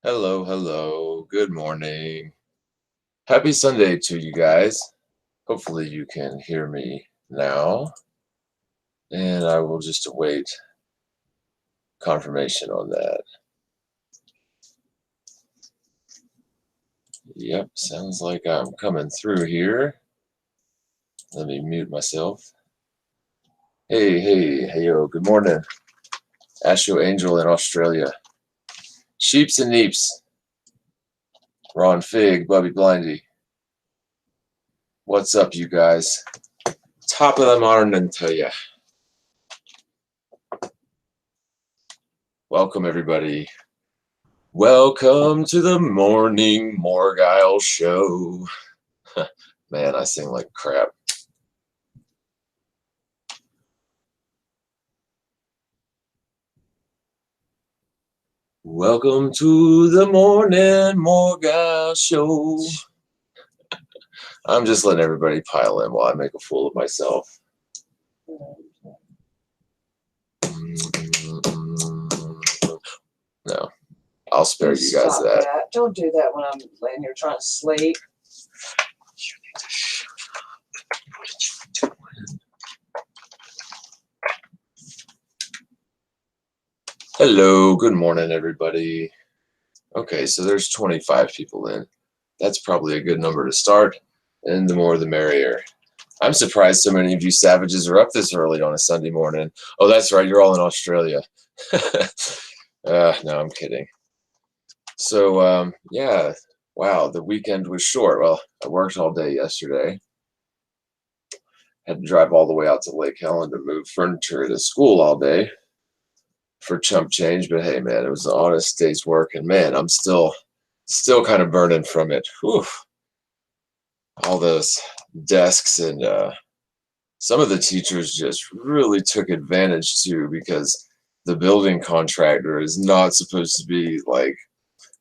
Hello, hello. Good morning. Happy Sunday to you guys. Hopefully you can hear me now, and I will just await confirmation on that. Yep, sounds like I'm coming through here. Let me mute myself. Hey, yo, good morning. Astro Angel in Australia. Sheeps and Neeps. Ron Fig, Bubby Blindy. What's up, you guys? Top of the morning to ya. Welcome, everybody. Welcome to the morning Morgile show. Man, I sing like crap. Welcome to the morning Morgile show. I'm just letting everybody pile in while I make a fool of myself. No, I'll spare you guys that. Don't do that when I'm laying here trying to sleep. Hello, good morning, everybody. Okay, so there's 25 people in. That's probably a good number to start, and the more the merrier. I'm surprised so many of you savages are up this early on a Sunday morning. Oh, that's right, you're all in Australia. No, I'm kidding. So, yeah, wow, the weekend was short. Well, I worked all day yesterday. Had to drive all the way out to Lake Helen to move furniture to school all day for chump change. But hey, man, it was an honest day's work, and man, I'm still kind of burning from it. Whew. All those desks and some of the teachers just really took advantage too, because the building contractor is not supposed to be like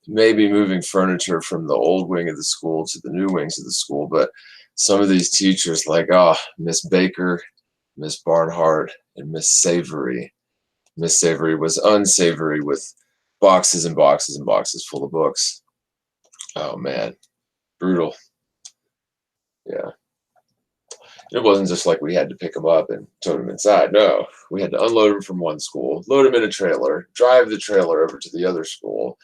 maybe moving furniture from the old wing of the school to the new wings of the school, but some of these teachers like Miss Baker, Miss Barnhart, and Miss Savory. Miss Savory was unsavory with boxes and boxes and boxes full of books. Oh man, brutal. Yeah. It wasn't just like we had to pick them up and tote them inside. No, we had to unload them from one school, load them in a trailer, drive the trailer over to the other school,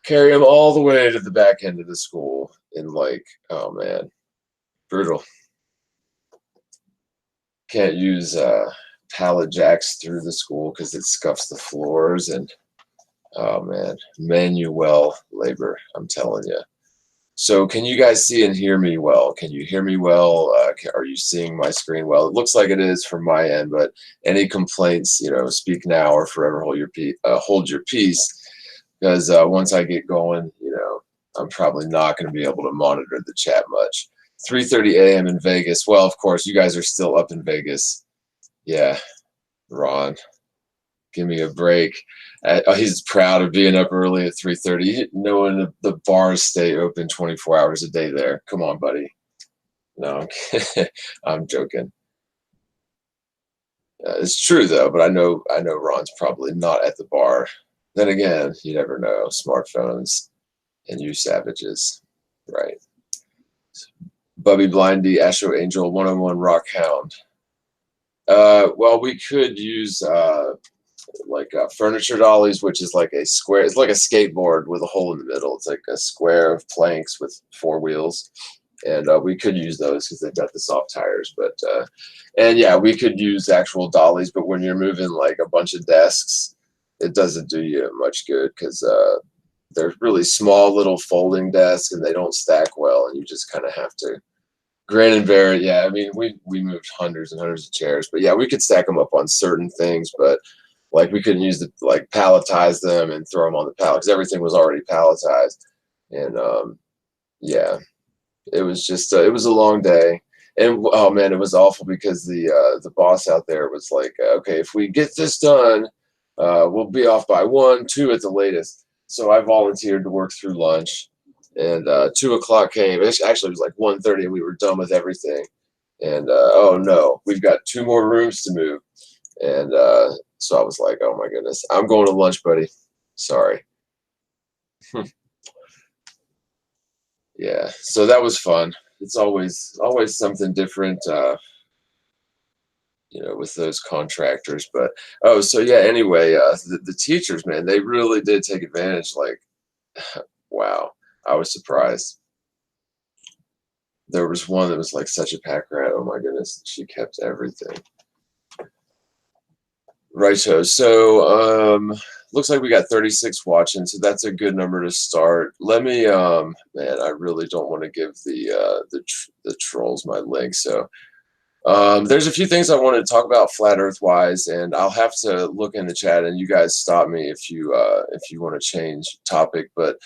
carry them all the way to the back end of the school. And like, oh man, brutal. Can't use pallet jacks through the school because it scuffs the floors. And oh man, manual labor, I'm telling you. So can you guys see and hear me well? Can you hear me well? Are you seeing my screen well? It looks like it is from my end, but any complaints, speak now or forever hold your peace. Because once I get going, I'm probably not going to be able to monitor the chat much. 3:30 a.m. in Vegas. Well, of course, you guys are still up in Vegas. Yeah, Ron, give me a break. He's proud of being up early at 3:30, knowing the bars stay open 24 hours a day there. Come on, buddy. No, I'm joking. It's true though, but I know Ron's probably not at the bar. Then again, you never know. Smartphones and you savages, right? Bubby Blindy, Astro Angel, 101 Rock Hound. Well, we could use like furniture dollies, which is like a square. It's like a skateboard with a hole in the middle. It's like a square of planks with 4 wheels, and we could use those because they've got the soft tires. But and yeah, we could use actual dollies. But when you're moving like a bunch of desks, it doesn't do you much good because they're really small little folding desks and they don't stack well, and you just kind of have to grin and bear it. Yeah, I mean we moved hundreds and hundreds of chairs, but yeah, we could stack them up on certain things, but like we couldn't use the like palletize them and throw them on the pallet because everything was already palletized. And yeah, it was just it was a long day. And oh man, it was awful because the boss out there was like, okay, if we get this done, we'll be off by 1, 2 at the latest. So I volunteered to work through lunch, and 2 o'clock came. Actually, it was like 1:30, and we were done with everything. And oh no, we've got 2 more rooms to move. And so I was like, oh my goodness, I'm going to lunch, buddy. Sorry. Yeah, so that was fun. It's always something different, with those contractors. But oh, so yeah. Anyway, the teachers, man, they really did take advantage. Like, wow, I was surprised. There was one that was like such a pack rat. Oh my goodness, she kept everything. Righto. So looks like we got 36 watching, so that's a good number to start. Let me man, I really don't want to give the trolls my link. So there's a few things I wanted to talk about flat earth wise, and I'll have to look in the chat and you guys stop me if you want to change topic. But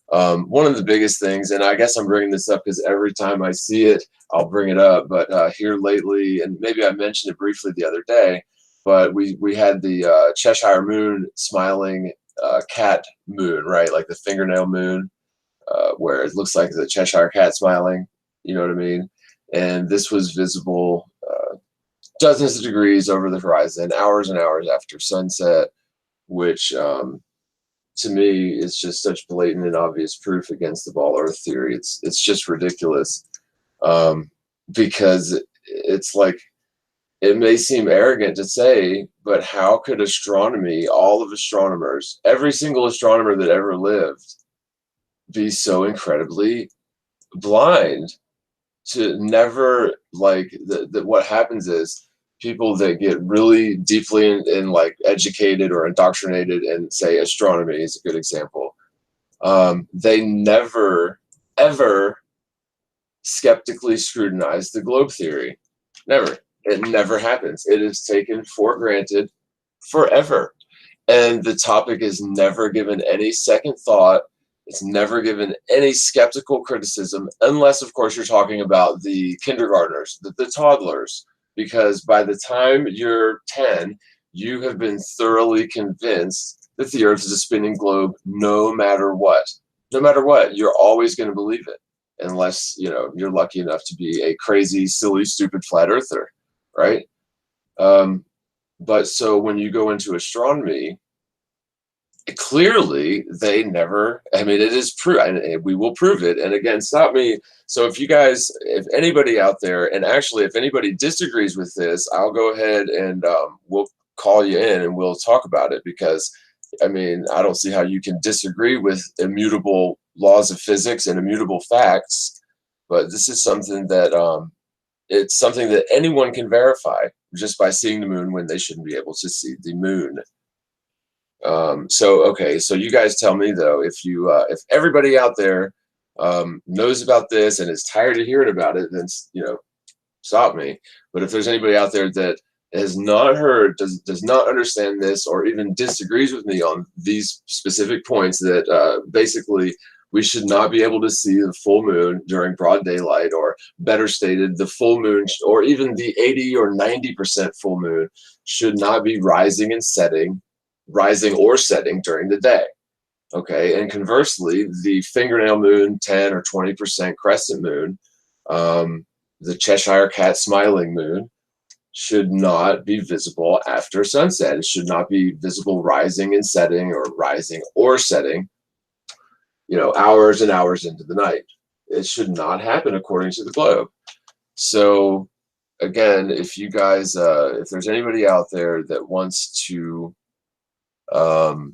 one of the biggest things, and I guess I'm bringing this up because every time I see it, I'll bring it up. But here lately, and maybe I mentioned it briefly the other day, but we had the Cheshire moon smiling cat moon, right? Like the fingernail moon, where it looks like the Cheshire cat smiling. You know what I mean? And this was visible dozens of degrees over the horizon, hours and hours after sunset, which to me is just such blatant and obvious proof against the ball earth theory. It's just ridiculous, because it's like, it may seem arrogant to say, but how could astronomy, all of astronomers, every single astronomer that ever lived, be so incredibly blind to never, like, what happens is people that get really deeply in like educated or indoctrinated and say astronomy is a good example, they never ever skeptically scrutinize the globe theory. Never. It never happens. It is taken for granted forever. And the topic is never given any second thought. It's never given any skeptical criticism, unless, of course, you're talking about the kindergartners, the toddlers, because by the time you're 10, you have been thoroughly convinced that the Earth is a spinning globe no matter what. No matter what, you're always going to believe it, unless, you're lucky enough to be a crazy, silly, stupid flat earther, right? But so when you go into astronomy, clearly they never, I mean, it is true, and we will prove it. And again, stop me. So if anybody out there, and actually if anybody disagrees with this, I'll go ahead and we'll call you in and we'll talk about it, because I mean, I don't see how you can disagree with immutable laws of physics and immutable facts. But this is something that it's something that anyone can verify just by seeing the moon when they shouldn't be able to see the moon. Okay, so you guys tell me though, if everybody out there knows about this and is tired of hearing about it, then stop me. But if there's anybody out there that has not heard, does not understand this, or even disagrees with me on these specific points, that basically we should not be able to see the full moon during broad daylight, or better stated, the full moon, or even the 80 or 90% full moon, should not be rising or setting during the day. Okay, and conversely, the fingernail moon, 10 or 20% crescent moon, the Cheshire cat smiling moon, should not be visible after sunset. It should not be visible rising and setting, or rising or setting, hours and hours into the night. It should not happen according to the globe. So again, if you guys, if there's anybody out there that wants to, that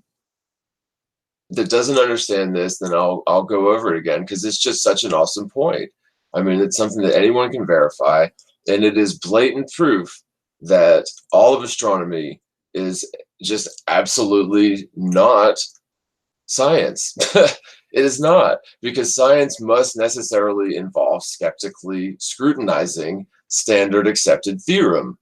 doesn't understand this, then I'll go over it again, because it's just such an awesome point. I mean, it's something that anyone can verify, and it is blatant proof that all of astronomy is just absolutely not science. It is not, because science must necessarily involve skeptically scrutinizing standard accepted theorem.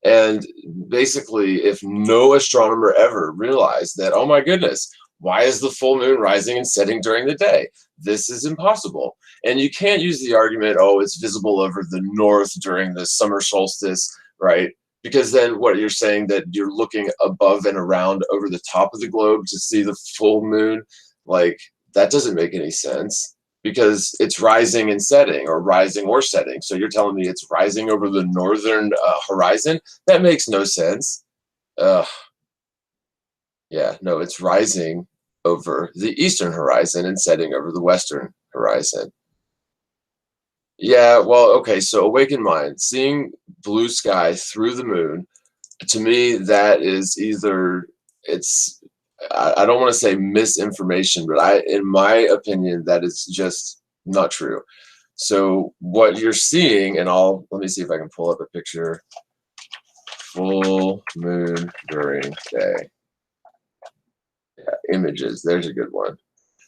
And basically, if no astronomer ever realized that, oh my goodness, why is the full moon rising and setting during the day? This is impossible. And you can't use the argument, oh, it's visible over the north during the summer solstice, right? Because then what you're saying, that you're looking above and around over the top of the globe to see the full moon, like, that doesn't make any sense, because it's rising and setting, or rising or setting. So you're telling me it's rising over the northern horizon? That makes no sense. Yeah, no, it's rising over the eastern horizon and setting over the western horizon. Yeah, well, okay, so awakened mind, seeing blue sky through the moon, to me, that is either it's I don't want to say misinformation, but in my opinion, that is just not true. So what you're seeing, and let me see if I can pull up a picture. Full moon during day. Yeah, images. There's a good one.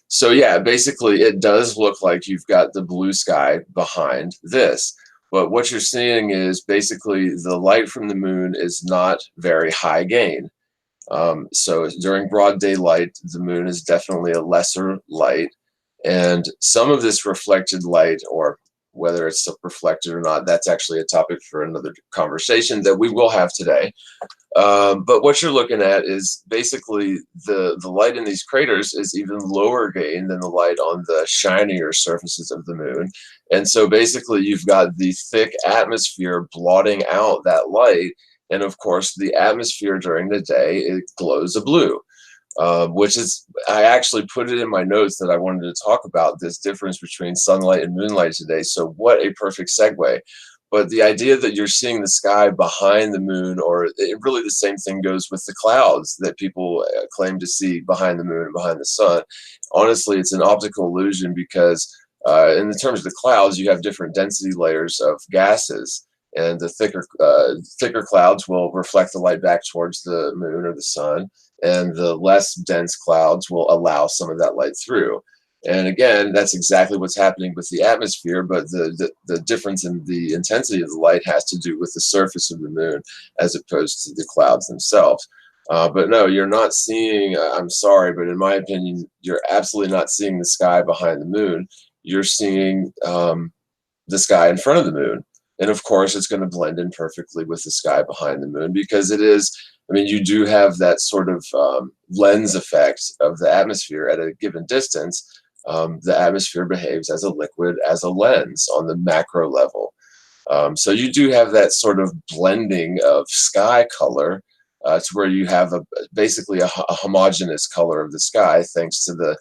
So yeah, basically it does look like you've got the blue sky behind this. But what you're seeing is basically the light from the moon is not very high gain. So during broad daylight, the moon is definitely a lesser light. And some of this reflected light, or whether it's reflected or not, that's actually a topic for another conversation that we will have today. But what you're looking at is basically the light in these craters is even lower gain than the light on the shinier surfaces of the moon. And so basically you've got the thick atmosphere blotting out that light. And of course, the atmosphere during the day, it glows a blue. Which is, I actually put it in my notes that I wanted to talk about this difference between sunlight and moonlight today. So what a perfect segue. But the idea that you're seeing the sky behind the moon, or really the same thing goes with the clouds that people claim to see behind the moon and behind the sun. Honestly, it's an optical illusion because in the terms of the clouds, you have different density layers of gases. And the thicker clouds will reflect the light back towards the moon or the sun, and the less dense clouds will allow some of that light through. And again, that's exactly what's happening with the atmosphere, but the difference in the intensity of the light has to do with the surface of the moon as opposed to the clouds themselves. But no, you're not seeing, I'm sorry, but in my opinion, you're absolutely not seeing the sky behind the moon. You're seeing the sky in front of the moon. And of course, it's going to blend in perfectly with the sky behind the moon because it is, I mean, you do have that sort of lens effect of the atmosphere at a given distance. The atmosphere behaves as a liquid, as a lens on the macro level. So you do have that sort of blending of sky color to where you have basically a homogeneous color of the sky, thanks to the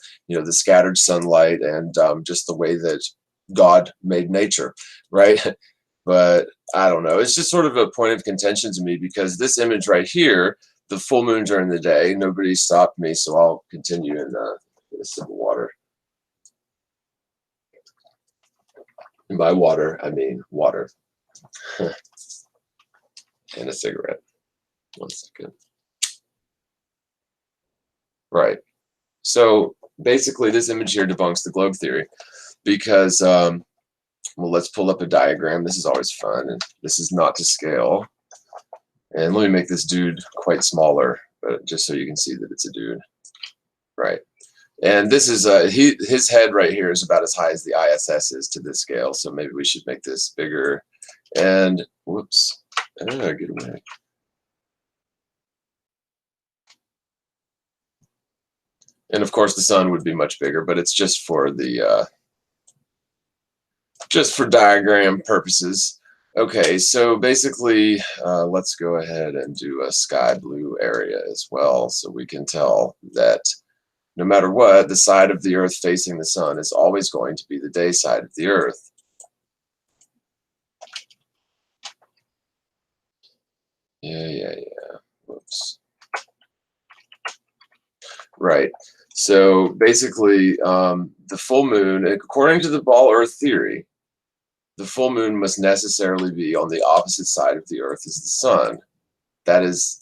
scattered sunlight and just the way that God made nature, right? But I don't know. It's just sort of a point of contention to me because this image right here, the full moon during the day, nobody stopped me, so I'll continue and get a sip of water. And by water, I mean water. And a cigarette. 1 second. Right. So basically, this image here debunks the globe theory because, well, let's pull up a diagram. This is always fun, and this is not to scale. And let me make this dude quite smaller, but just so you can see that it's a dude. Right. And this is his head right here is about as high as the ISS is to this scale. So maybe we should make this bigger. And whoops, get away. And of course, the sun would be much bigger, but it's just for the just for diagram purposes. Okay, so basically, let's go ahead and do a sky blue area as well, so we can tell that no matter what, the side of the Earth facing the sun is always going to be the day side of the Earth. Yeah. Whoops. Right. So basically, the full moon, according to the ball Earth theory, the full moon must necessarily be on the opposite side of the Earth as the sun. That is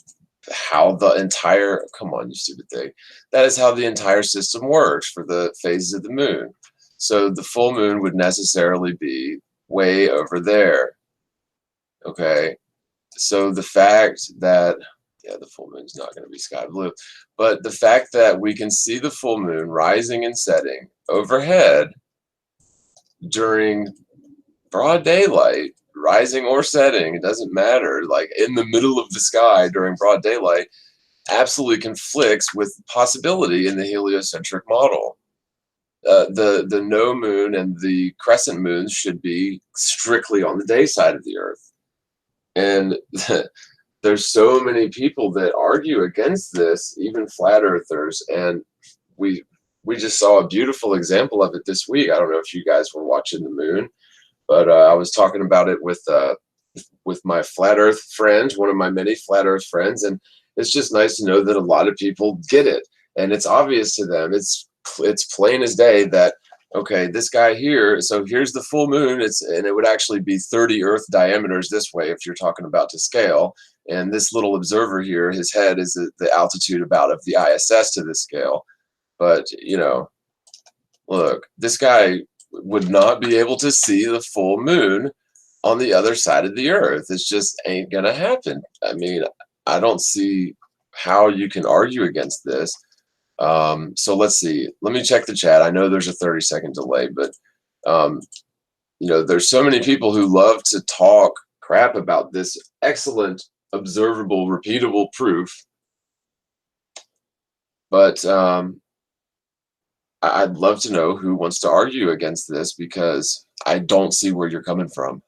how the entire, come on, you stupid thing. That is how the entire system works for the phases of the moon. So the full moon would necessarily be way over there. Okay. So the fact that, yeah, the full moon is not going to be sky blue, but the fact that we can see the full moon rising and setting overhead during broad daylight, rising or setting, it doesn't matter, like in the middle of the sky during broad daylight, absolutely conflicts with possibility in the heliocentric model. The no moon and the crescent moons should be strictly on the day side of the Earth. And there's so many people that argue against this, even flat earthers, and we just saw a beautiful example of it this week. I don't know if you guys were watching the moon, but I was talking about it with my flat Earth friend, one of my many flat Earth friends, and it's just nice to know that a lot of people get it, and it's obvious to them. It's plain as day that okay, this guy here. So here's the full moon. And it would actually be 30 Earth diameters this way if you're talking about to scale. And this little observer here, his head is the altitude about of the ISS to this scale. But look, this guy would not be able to see the full moon on the other side of the earth. It just ain't gonna happen. I mean, I don't see how you can argue against this. So let's see. Let me check the chat. I know there's a 30-second delay, but there's so many people who love to talk crap about this excellent, observable, repeatable proof. But I'd love to know who wants to argue against this, because I don't see where you're coming from.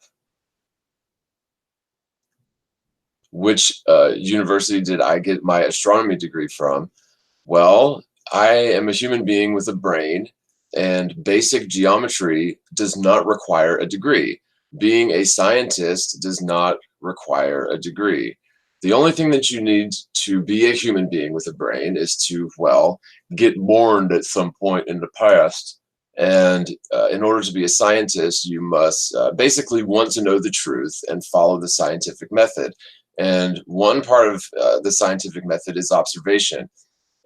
Which university did I get my astronomy degree from? Well, I am a human being with a brain, and basic geometry does not require a degree. Being a scientist does not require a degree. The only thing that you need to be a human being with a brain is to, well, get born at some point in the past. And in order to be a scientist, you must basically want to know the truth and follow the scientific method. And one part of the scientific method is observation.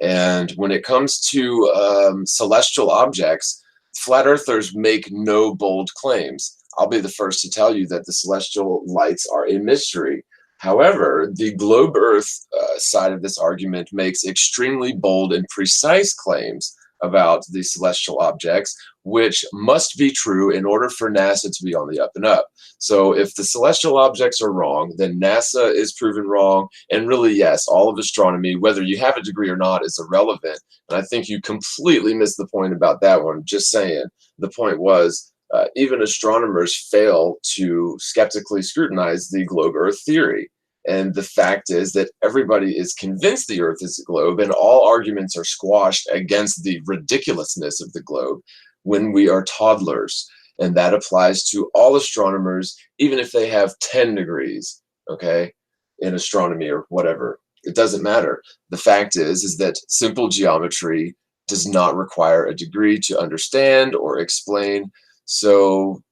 And when it comes to celestial objects, flat earthers make no bold claims. I'll be the first to tell you that the celestial lights are a mystery. However, the globe Earth side of this argument makes extremely bold and precise claims about the celestial objects, which must be true in order for NASA to be on the up and up. So if the celestial objects are wrong, then NASA is proven wrong. And really, yes, all of astronomy, whether you have a degree or not, is irrelevant. And I think you completely missed the point about that one. Just saying. The point was, even astronomers fail to skeptically scrutinize the globe Earth theory. And the fact is that everybody is convinced the Earth is a globe, and all arguments are squashed against the ridiculousness of the globe when we are toddlers. And that applies to all astronomers, even if they have 10 degrees, okay, in astronomy or whatever. It doesn't matter. The fact is that simple geometry does not require a degree to understand or explain. So,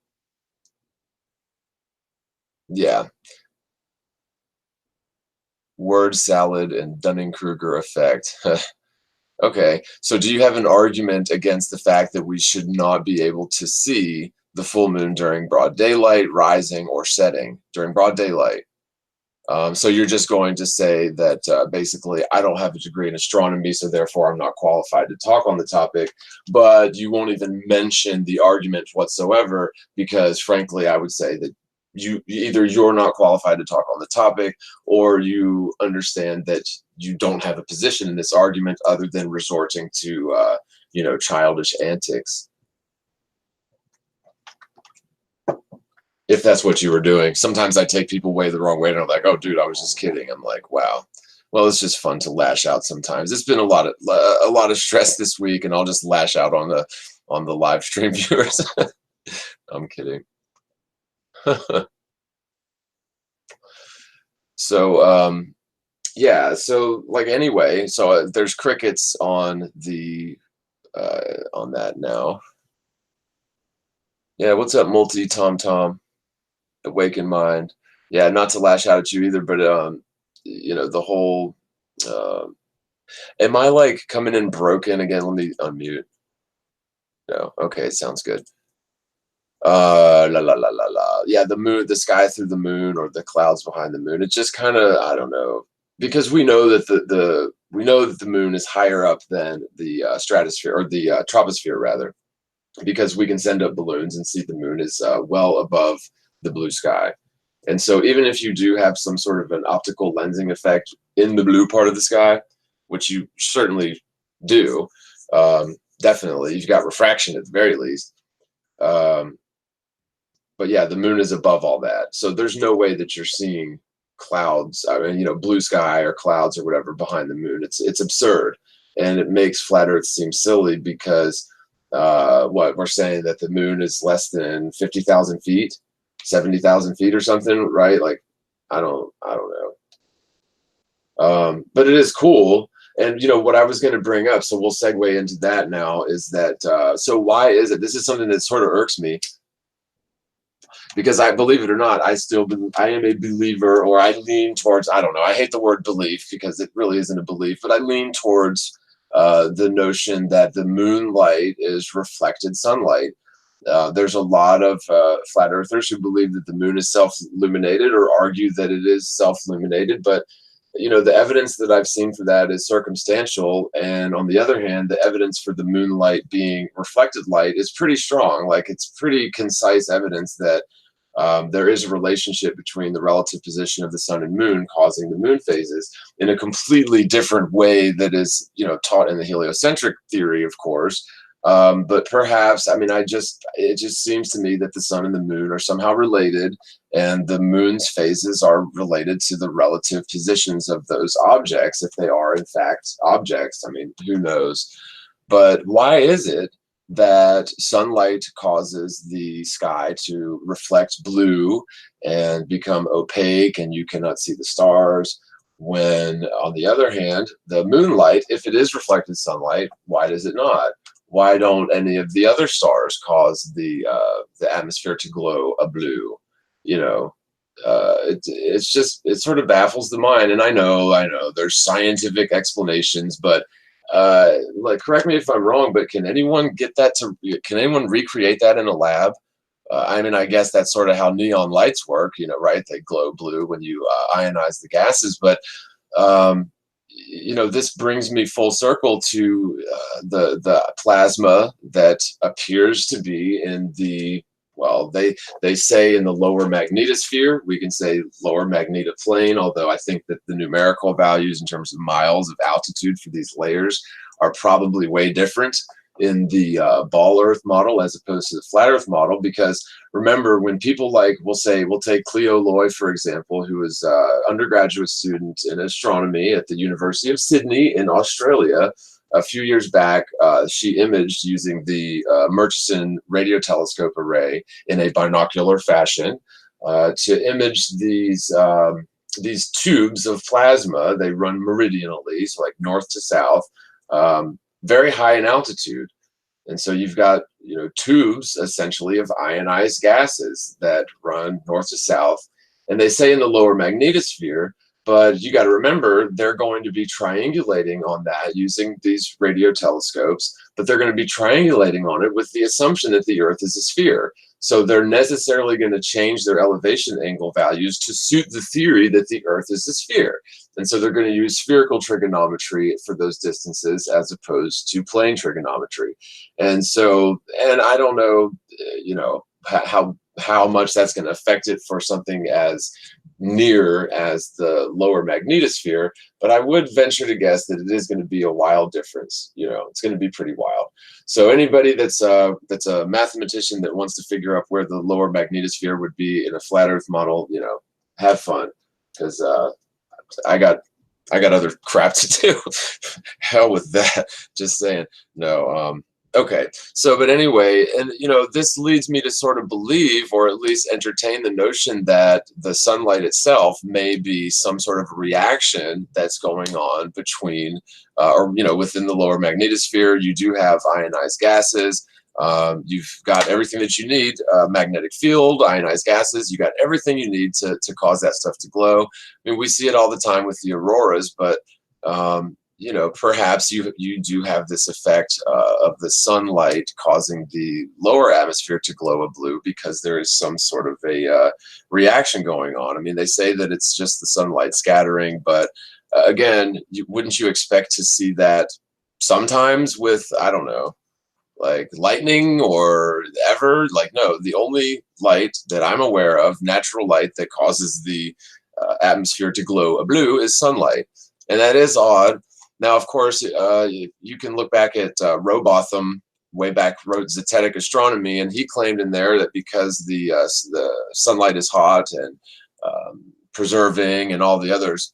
yeah. Word salad and Dunning-Kruger effect. Okay, so do you have an argument against the fact that we should not be able to see the full moon during broad daylight, rising, or setting during broad daylight? So you're just going to say that basically I don't have a degree in astronomy, so therefore I'm not qualified to talk on the topic, but you won't even mention the argument whatsoever, because frankly I would say that you're not qualified to talk on the topic, or you understand that you don't have a position in this argument other than resorting to childish antics. If that's what you were doing. Sometimes I take people way the wrong way, and I'm like, oh dude, I was just kidding. I'm like, wow, well, it's just fun to lash out sometimes. It's been a lot of stress this week, and I'll just lash out on the live stream viewers. I'm kidding. So yeah, so like anyway, so there's crickets on the on that now. Yeah, what's up, multi Tom Tom? Awaken mind. Yeah, not to lash out at you either, but the whole am I like coming in broken again? Let me unmute. No, okay, it sounds good. La la la la la. Yeah, the moon, the sky through the moon, or the clouds behind the moon. It's just kind of, I don't know, because we know that the moon is higher up than the stratosphere, or the troposphere rather, because we can send up balloons and see the moon is well above the blue sky. And so even if you do have some sort of an optical lensing effect in the blue part of the sky, which you certainly do, definitely, you've got refraction at the very least. But yeah, the moon is above all that. So there's no way that you're seeing clouds, blue sky or clouds or whatever behind the moon. It's absurd. and it makes flat Earth seem silly because what we're saying that the moon is less than 50,000 feet, 70,000 feet or something, right? Like, I don't know. But it is cool. And what I was going to bring up, so we'll segue into that now, is that so why is it? This is something that sort of irks me because I believe it or not, I am a believer, or I lean towards, I don't know, I hate the word belief because it really isn't a belief, but I lean towards the notion that the moonlight is reflected sunlight. There's a lot of flat earthers who believe that the moon is self-illuminated or argue that it is self-illuminated, but the evidence that I've seen for that is circumstantial. And on the other hand, the evidence for the moonlight being reflected light is pretty strong. Like, it's pretty concise evidence that there is a relationship between the relative position of the sun and moon causing the moon phases in a completely different way that is, taught in the heliocentric theory, of course. But perhaps, I mean, it just seems to me that the sun and the moon are somehow related, and the moon's phases are related to the relative positions of those objects, if they are in fact objects. I mean, who knows? But why is it that sunlight causes the sky to reflect blue and become opaque and you cannot see the stars, when on the other hand, the moonlight, if it is reflected sunlight, why does it not? Why don't any of the other stars cause the atmosphere to glow a blue? It sort of baffles the mind. And I know there's scientific explanations, but like, correct me if I'm wrong, but can anyone recreate that in a lab? I mean, I guess that's sort of how neon lights work, right? They glow blue when you ionize the gases, but um, this brings me full circle to the plasma that appears to be in the, well, they say in the lower magnetosphere. We can say lower magnetoplane, although I think that the numerical values in terms of miles of altitude for these layers are probably way different in the ball Earth model as opposed to the flat Earth model. Because remember, when people, like, we'll take Cleo Loy, for example, who is an undergraduate student in astronomy at the University of Sydney in Australia. A few years back, she imaged using the Murchison radio telescope array in a binocular fashion to image these tubes of plasma. They run meridionally, so like north to south, very high in altitude. And so you've got, tubes essentially of ionized gases that run north to south. And they say in the lower magnetosphere, but you got to remember, they're going to be triangulating on that using these radio telescopes, but they're going to be triangulating on it with the assumption that the Earth is a sphere. So they're necessarily going to change their elevation angle values to suit the theory that the Earth is a sphere. And so they're going to use spherical trigonometry for those distances as opposed to plane trigonometry. And so, and I don't know, how much that's going to affect it for something as near as the lower magnetosphere, but I would venture to guess that it is going to be a wild difference. It's going to be pretty wild. So anybody that's a mathematician that wants to figure out where the lower magnetosphere would be in a flat Earth model, have fun, because I got other crap to do. Hell with that. Just saying. No. Okay. So, but anyway, and this leads me to sort of believe, or at least entertain, the notion that the sunlight itself may be some sort of reaction that's going on between, within the lower magnetosphere. You do have ionized gases. You've got everything that you need, magnetic field, ionized gases. You got everything you need to cause that stuff to glow. I mean, we see it all the time with the auroras, but perhaps you do have this effect of the sunlight causing the lower atmosphere to glow a blue because there is some sort of a reaction going on. I mean, they say that it's just the sunlight scattering, but again, wouldn't you expect to see that sometimes with, I don't know, like lightning or ever? Like, no, the only light that I'm aware of, natural light, that causes the atmosphere to glow a blue is sunlight. And that is odd. Now, of course, you can look back at Robotham, way back, wrote Zetetic Astronomy, and he claimed in there that because the sunlight is hot and preserving and all the others,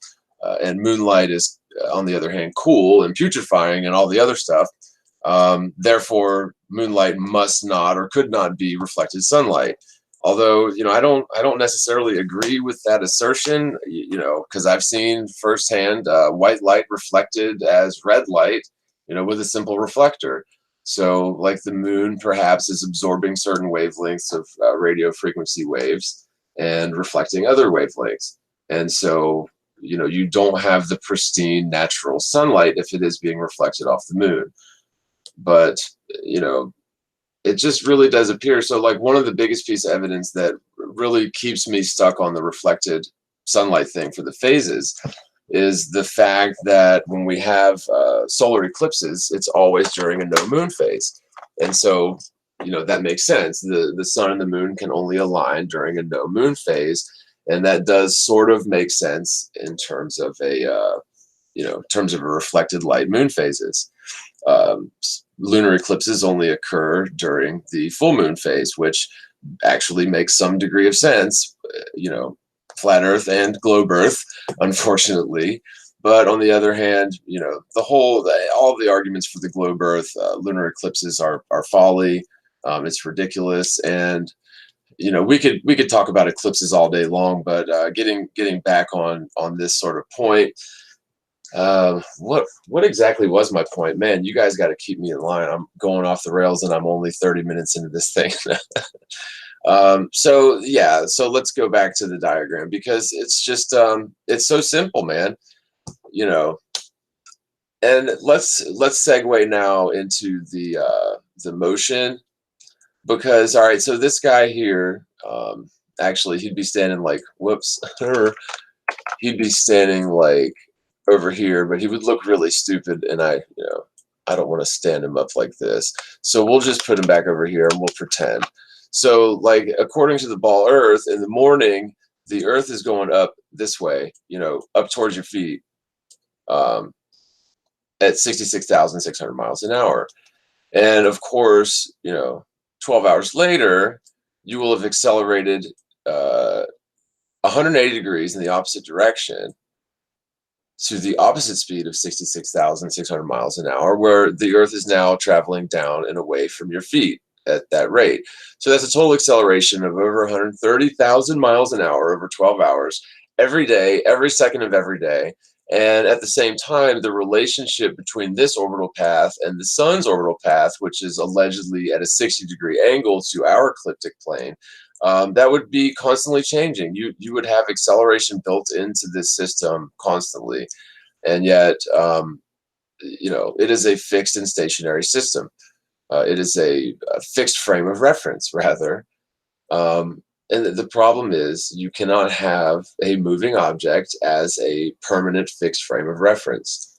and moonlight is on the other hand, cool and putrefying and all the other stuff. Therefore, moonlight must not or could not be reflected sunlight. Although, I don't necessarily agree with that assertion, because I've seen firsthand white light reflected as red light, with a simple reflector. So, like the moon perhaps is absorbing certain wavelengths of radio frequency waves and reflecting other wavelengths. And so, you don't have the pristine natural sunlight if it is being reflected off the moon. But, it just really does appear. So, like, one of the biggest pieces of evidence that really keeps me stuck on the reflected sunlight thing for the phases is the fact that when we have solar eclipses, it's always during a no moon phase. And so, that makes sense. The sun and the moon can only align during a no moon phase. And that does sort of make sense in terms of a reflected light moon phases. Lunar eclipses only occur during the full moon phase, which actually makes some degree of sense, flat Earth and globe Earth, unfortunately. But on the other hand, all of the arguments for the globe Earth lunar eclipses are folly. It's ridiculous, and we could talk about eclipses all day long. But getting back on this sort of point. What exactly was my point? Man, you guys got to keep me in line. I'm going off the rails and I'm only 30 minutes into this thing. So let's go back to the diagram, because it's just it's so simple, man. And let's segue now into the motion, because all right, so this guy here, actually he'd be standing like he'd be standing like over here, but he would look really stupid, and I don't want to stand him up like this. So we'll just put him back over here and we'll pretend. So, like, according to the ball Earth, in the morning, the Earth is going up this way, up towards your feet, at 66,600 miles an hour. And of course, 12 hours later, you will have accelerated 180 degrees in the opposite direction to the opposite speed of 66,600 miles an hour, where the Earth is now traveling down and away from your feet at that rate. So that's a total acceleration of over 130,000 miles an hour over 12 hours, every day, every second of every day. And at the same time, the relationship between this orbital path and the sun's orbital path, which is allegedly at a 60-degree angle to our ecliptic plane, that would be constantly changing. You would have acceleration built into this system constantly, and yet it is a fixed and stationary system. It is a fixed frame of reference, rather. And the problem is you cannot have a moving object as a permanent fixed frame of reference.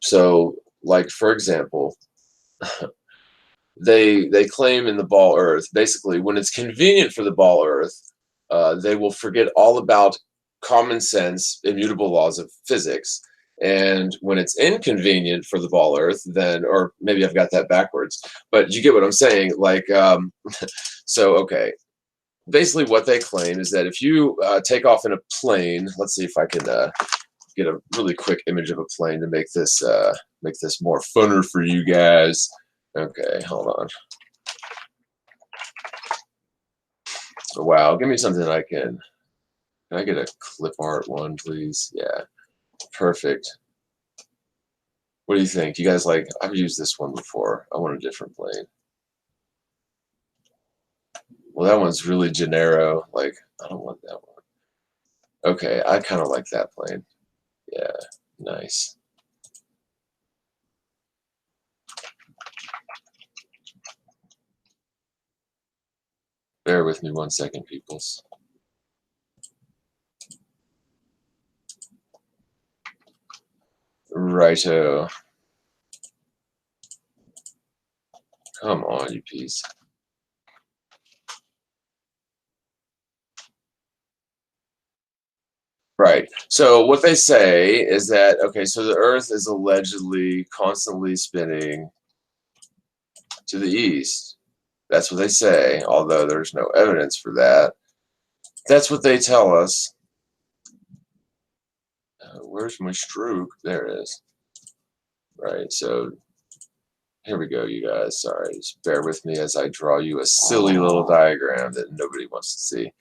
So, like, for example, they claim in the ball Earth, basically, when it's convenient for the ball Earth, they will forget all about common sense, immutable laws of physics. And when it's inconvenient for the ball Earth, then, or maybe I've got that backwards, but you get what I'm saying. Like, so, okay. Basically, what they claim is that if you take off in a plane, let's see if I can get a really quick image of a plane to make this more funner for you guys. Okay, hold on. Wow, give me something I can. Can I get a clip art one, please? Yeah, perfect. What do you think? You guys like? I've used this one before. I want a different plane. Well, that one's really genero. Like, I don't want that one. Okay, I kind of like that plane. Yeah, nice. Bear with me 1 second, peoples. Righto. Come on, you piece. Right. So what they say is that, okay, so the Earth is allegedly constantly spinning to the east. That's what they say, although there's no evidence for that. That's what they tell us. Where's my stroke? There it is. Right, so here we go, you guys. Sorry, just bear with me as I draw you a silly little diagram that nobody wants to see.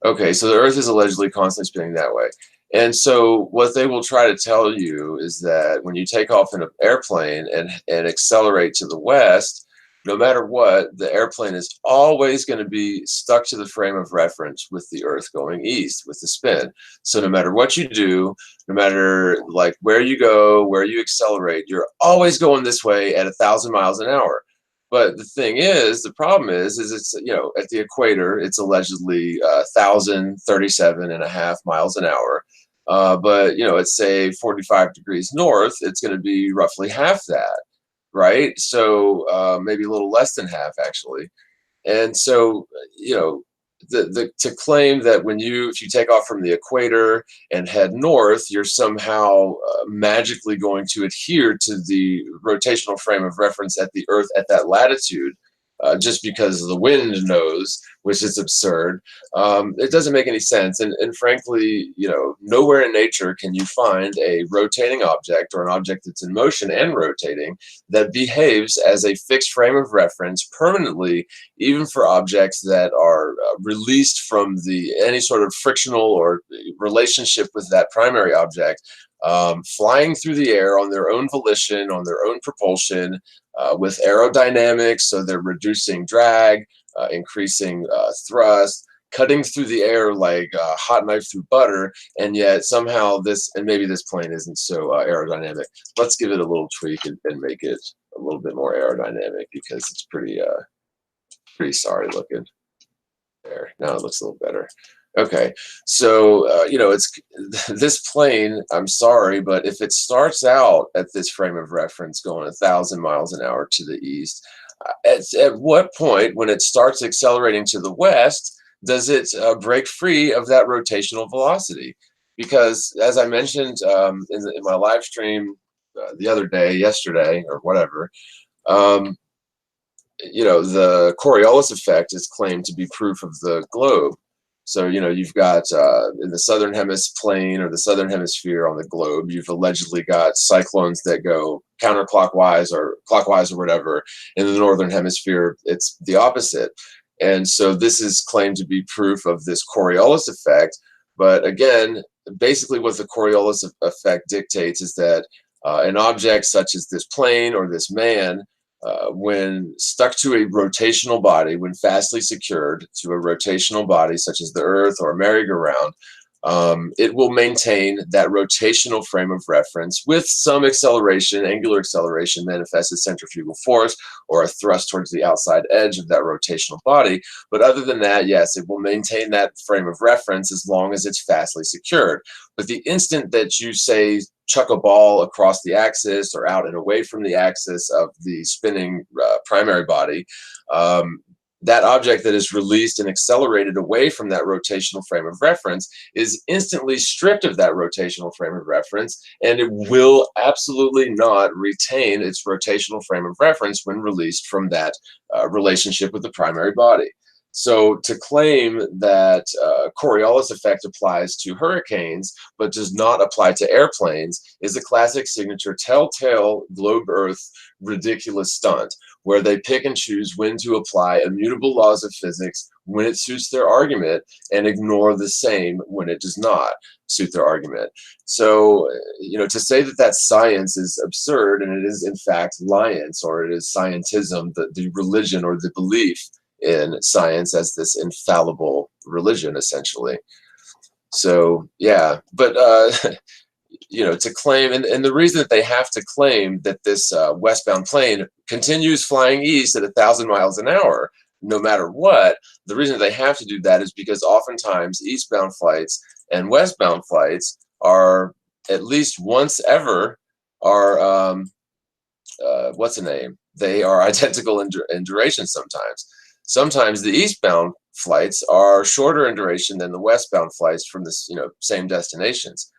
Okay, so the Earth is allegedly constantly spinning that way. And so what they will try to tell you is that when you take off in an airplane and accelerate to the west, no matter what, the airplane is always going to be stuck to the frame of reference with the Earth going east with the spin. So no matter what you do, no matter like where you go, where you accelerate, you're always going this way at 1,000 miles an hour. But the thing is, the problem is it's, you know, at the equator, it's allegedly 1,037.5 miles an hour. But, you know, it's say 45 degrees north, it's going to be roughly half that, right? So maybe a little less than half, actually. And so, you know, to claim that if you take off from the equator and head north, you're somehow magically going to adhere to the rotational frame of reference at the Earth at that latitude, just because the wind knows, which is absurd. It doesn't make any sense. And frankly, you know, nowhere in nature can you find a rotating object or an object that's in motion and rotating that behaves as a fixed frame of reference permanently, even for objects that are released from any sort of frictional or relationship with that primary object, flying through the air on their own volition, on their own propulsion, with aerodynamics, so they're reducing drag, increasing thrust, cutting through the air like a hot knife through butter, and yet somehow and maybe this plane isn't so aerodynamic. Let's give it a little tweak and make it a little bit more aerodynamic because it's pretty sorry looking. There, now it looks a little better. Okay, so you know, it's this plane. I'm sorry, but if it starts out at this frame of reference going 1,000 miles an hour to the east, at what point, when it starts accelerating to the west, does it break free of that rotational velocity? Because as I mentioned in my live stream the other day, yesterday, or whatever. You know, the Coriolis effect is claimed to be proof of the globe. So, you know, you've got in the southern hemisphere plane or the southern hemisphere on the globe, you've allegedly got cyclones that go counterclockwise or clockwise or whatever. In the northern hemisphere, it's the opposite. And so this is claimed to be proof of this Coriolis effect. But again, basically what the Coriolis effect dictates is that an object such as this plane or this man, when stuck to a rotational body, when fastly secured to a rotational body such as the Earth or a merry-go-round, it will maintain that rotational frame of reference with some acceleration, angular acceleration manifests as centrifugal force or a thrust towards the outside edge of that rotational body. But other than that, yes, it will maintain that frame of reference as long as it's fastly secured. But the instant that you say chuck a ball across the axis or out and away from the axis of the spinning primary body, that object that is released and accelerated away from that rotational frame of reference is instantly stripped of that rotational frame of reference, and it will absolutely not retain its rotational frame of reference when released from that relationship with the primary body. So to claim that Coriolis effect applies to hurricanes but does not apply to airplanes is a classic signature telltale globe Earth ridiculous stunt, where they pick and choose when to apply immutable laws of physics when it suits their argument and ignore the same when it does not suit their argument. So, you know, to say that that's science is absurd, and it is in fact liance, or it is scientism, the religion or the belief in science as this infallible religion, essentially. So, yeah, but you know, to claim, and the reason that they have to claim that this westbound plane continues flying east at 1,000 miles an hour, no matter what, the reason they have to do that is because oftentimes eastbound flights and westbound flights are at least once ever are what's the name? They are identical in duration sometimes. Sometimes the eastbound flights are shorter in duration than the westbound flights from the same destinations.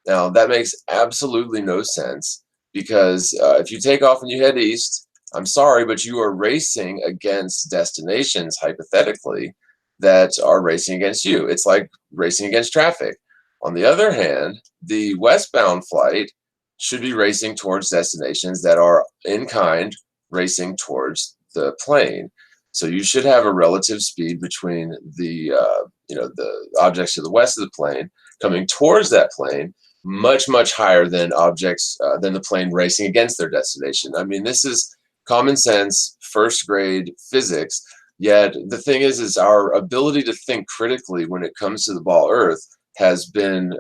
Now, that makes absolutely no sense because if you take off and you head east, I'm sorry, but you are racing against destinations, hypothetically, that are racing against you. It's like racing against traffic. On the other hand, the westbound flight should be racing towards destinations that are in kind racing towards the plane. So you should have a relative speed between the the objects to the west of the plane coming towards that plane much higher than objects than the plane racing against their destination. I mean, this is common sense first grade physics. Yet the thing is our ability to think critically when it comes to the ball Earth has been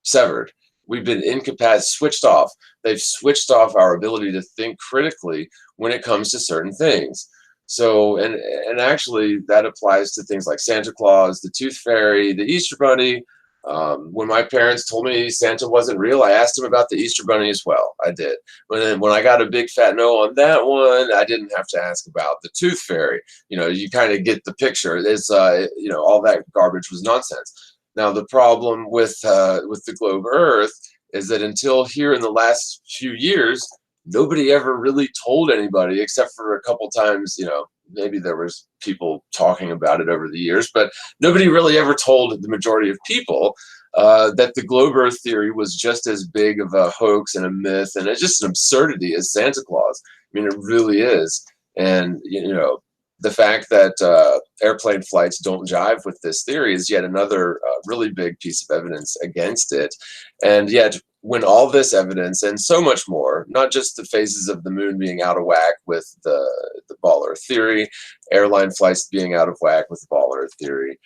severed. We've been incapacitated, switched off. They've switched off our ability to think critically when it comes to certain things. So, and actually, that applies to things like Santa Claus, the Tooth Fairy, the Easter Bunny. When my parents told me Santa wasn't real, I asked them about the Easter Bunny as well. I did. When I got a big fat no on that one, I didn't have to ask about the Tooth Fairy. You kind of get the picture. It's all that garbage was nonsense. Now the problem with the globe Earth is that until here in the last few years, nobody ever really told anybody, except for a couple times. Maybe there was people talking about it over the years, but nobody really ever told the majority of people that the globe Earth theory was just as big of a hoax and a myth and it's just an absurdity as Santa Claus. I mean, it really is. And the fact that airplane flights don't jive with this theory is yet another really big piece of evidence against it. And yet, when all this evidence and so much more, not just the phases of the moon being out of whack with the ball Earth theory, airline flights being out of whack with the ball Earth theory,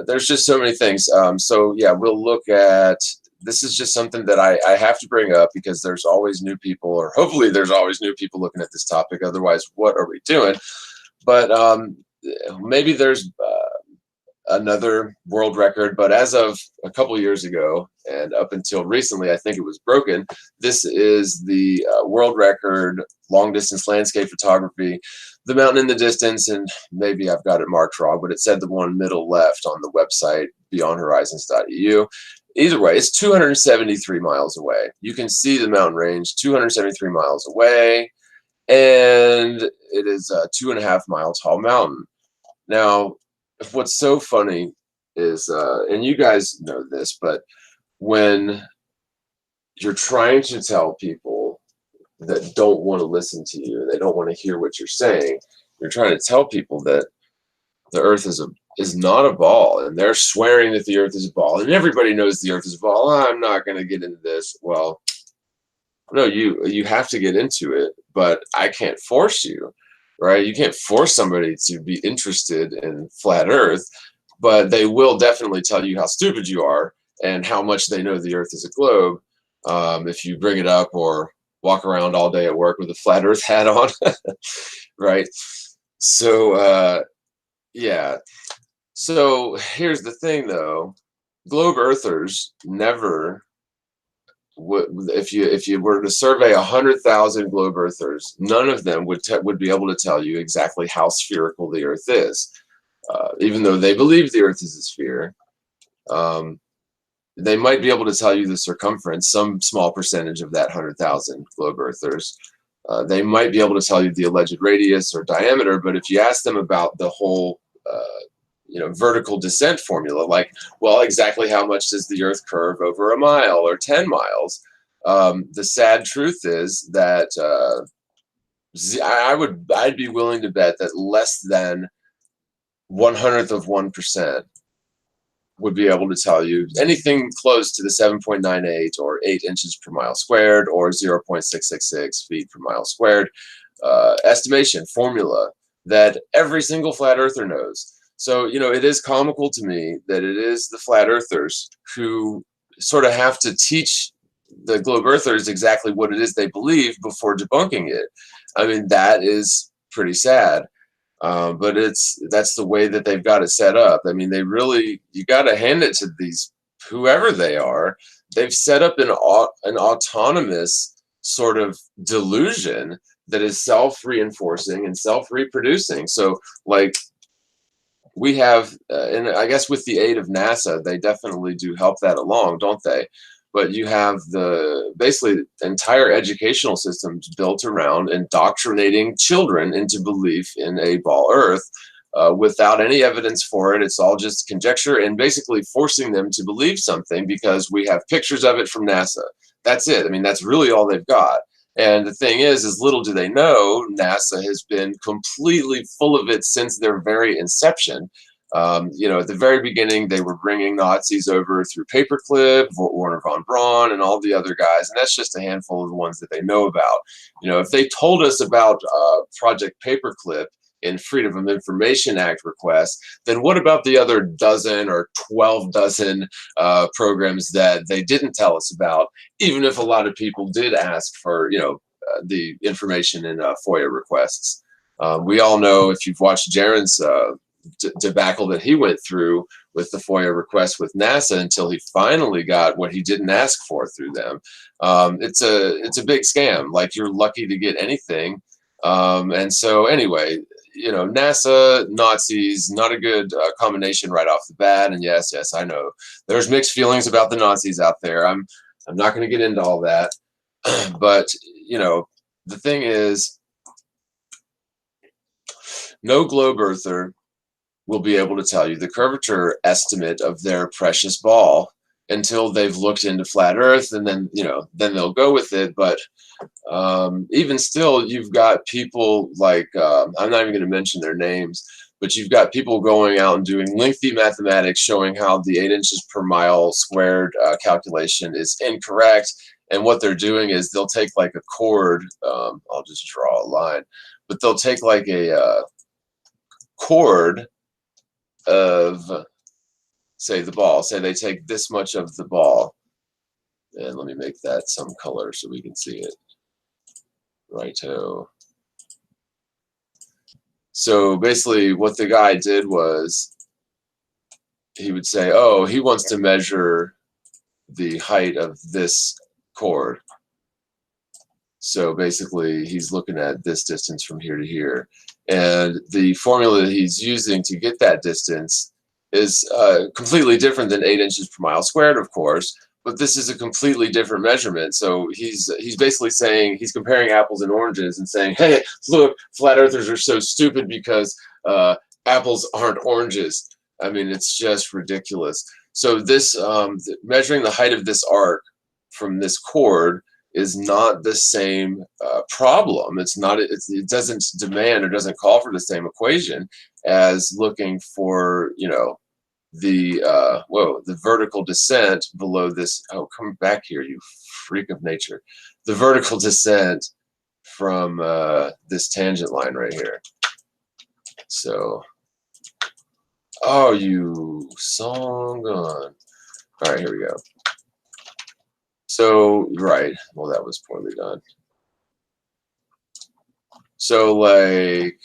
there's just so many things. So yeah, we'll look at. This is just something that I have to bring up because there's always new people, or hopefully there's always new people looking at this topic. Otherwise, what are we doing? But maybe there's another world record. But as of a couple years ago and up until recently, I think it was broken. This is the world record long distance landscape photography. The mountain in the distance, and maybe I've got it marked wrong, but it said the one middle left on the website beyondhorizons.eu. Either way, it's 273 miles away. You can see the mountain range 273 miles away. And it is a 2.5 mile tall mountain. Now, what's so funny is, and you guys know this, but when you're trying to tell people that don't want to listen to you, they don't want to hear what you're saying, you're trying to tell people that the Earth is not a ball, and they're swearing that the Earth is a ball, and everybody knows the Earth is a ball. I'm not going to get into this. Well, no, you have to get into it, but I can't force you, right? You can't force somebody to be interested in flat Earth, but they will definitely tell you how stupid you are and how much they know the Earth is a globe if you bring it up or walk around all day at work with a flat Earth hat on, right? So yeah. So here's the thing, though: globe Earthers never. If you were to survey 100,000 globe Earthers, none of them would be able to tell you exactly how spherical the Earth is, even though they believe the Earth is a sphere. They might be able to tell you the circumference, some small percentage of that 100,000 globe Earthers. They might be able to tell you the alleged radius or diameter, but if you ask them about the whole vertical descent formula, like, well, exactly how much does the Earth curve over a mile or 10 miles? The sad truth is that I'd be willing to bet that less than 1/100% would be able to tell you anything close to the 7.98 or 8 inches per mile squared or 0.666 feet per mile squared estimation formula that every single flat earther knows. So, it is comical to me that it is the flat earthers who sort of have to teach the globe earthers exactly what it is they believe before debunking it. I mean, that is pretty sad. But that's the way that they've got it set up. I mean, you got to hand it to these, whoever they are. They've set up an autonomous sort of delusion that is self-reinforcing and self-reproducing. So, like, we have, and I guess with the aid of NASA, they definitely do help that along, don't they? But you have basically entire educational systems built around indoctrinating children into belief in a ball Earth, without any evidence for it. It's all just conjecture and basically forcing them to believe something because we have pictures of it from NASA. That's it. I mean, that's really all they've got. And the thing is little do they know, NASA has been completely full of it since their very inception. You know, at the very beginning, they were bringing Nazis over through Paperclip, Werner von Braun, and all the other guys, and that's just a handful of the ones that they know about. You know, if they told us about Project Paperclip in Freedom of Information Act requests, then what about the other dozen or 12 dozen programs that they didn't tell us about, even if a lot of people did ask for, you know, the information in FOIA requests? We all know, if you've watched Jaron's debacle that he went through with the FOIA request with NASA until he finally got what he didn't ask for through them. It's a big scam. Like, you're lucky to get anything. And so anyway, you know, NASA, Nazis, not a good combination right off the bat. And yes, I know there's mixed feelings about the Nazis out there. I'm not going to get into all that. But, you know, the thing is, no globe earther will be able to tell you the curvature estimate of their precious ball until they've looked into flat Earth, and then, you know, then they'll go with it. But even still, you've got people like, I'm not even going to mention their names, but you've got people going out and doing lengthy mathematics showing how the 8 inches per mile squared calculation is incorrect. And what they're doing is they'll take like a chord, I'll just draw a line, but they'll take like a chord of, say, the ball. Say they take this much of the ball, and let me make that some color so we can see it. Righto. So basically what the guy did was he would say, oh, he wants to measure the height of this chord. So basically he's looking at this distance from here to here. And the formula that he's using to get that distance is completely different than 8 inches per mile squared, of course, but this is a completely different measurement. So he's basically saying, he's comparing apples and oranges and saying, hey, look, flat earthers are so stupid because apples aren't oranges. I mean, it's just ridiculous. So this measuring the height of this arc from this chord is not the same problem. It's not. It doesn't demand or doesn't call for the same equation as looking for, you know, the the vertical descent below this. Oh, come back here, you freak of nature! The vertical descent from this tangent line right here. So, oh, you song on. All right, here we go. So, right, well, that was poorly done. So, like,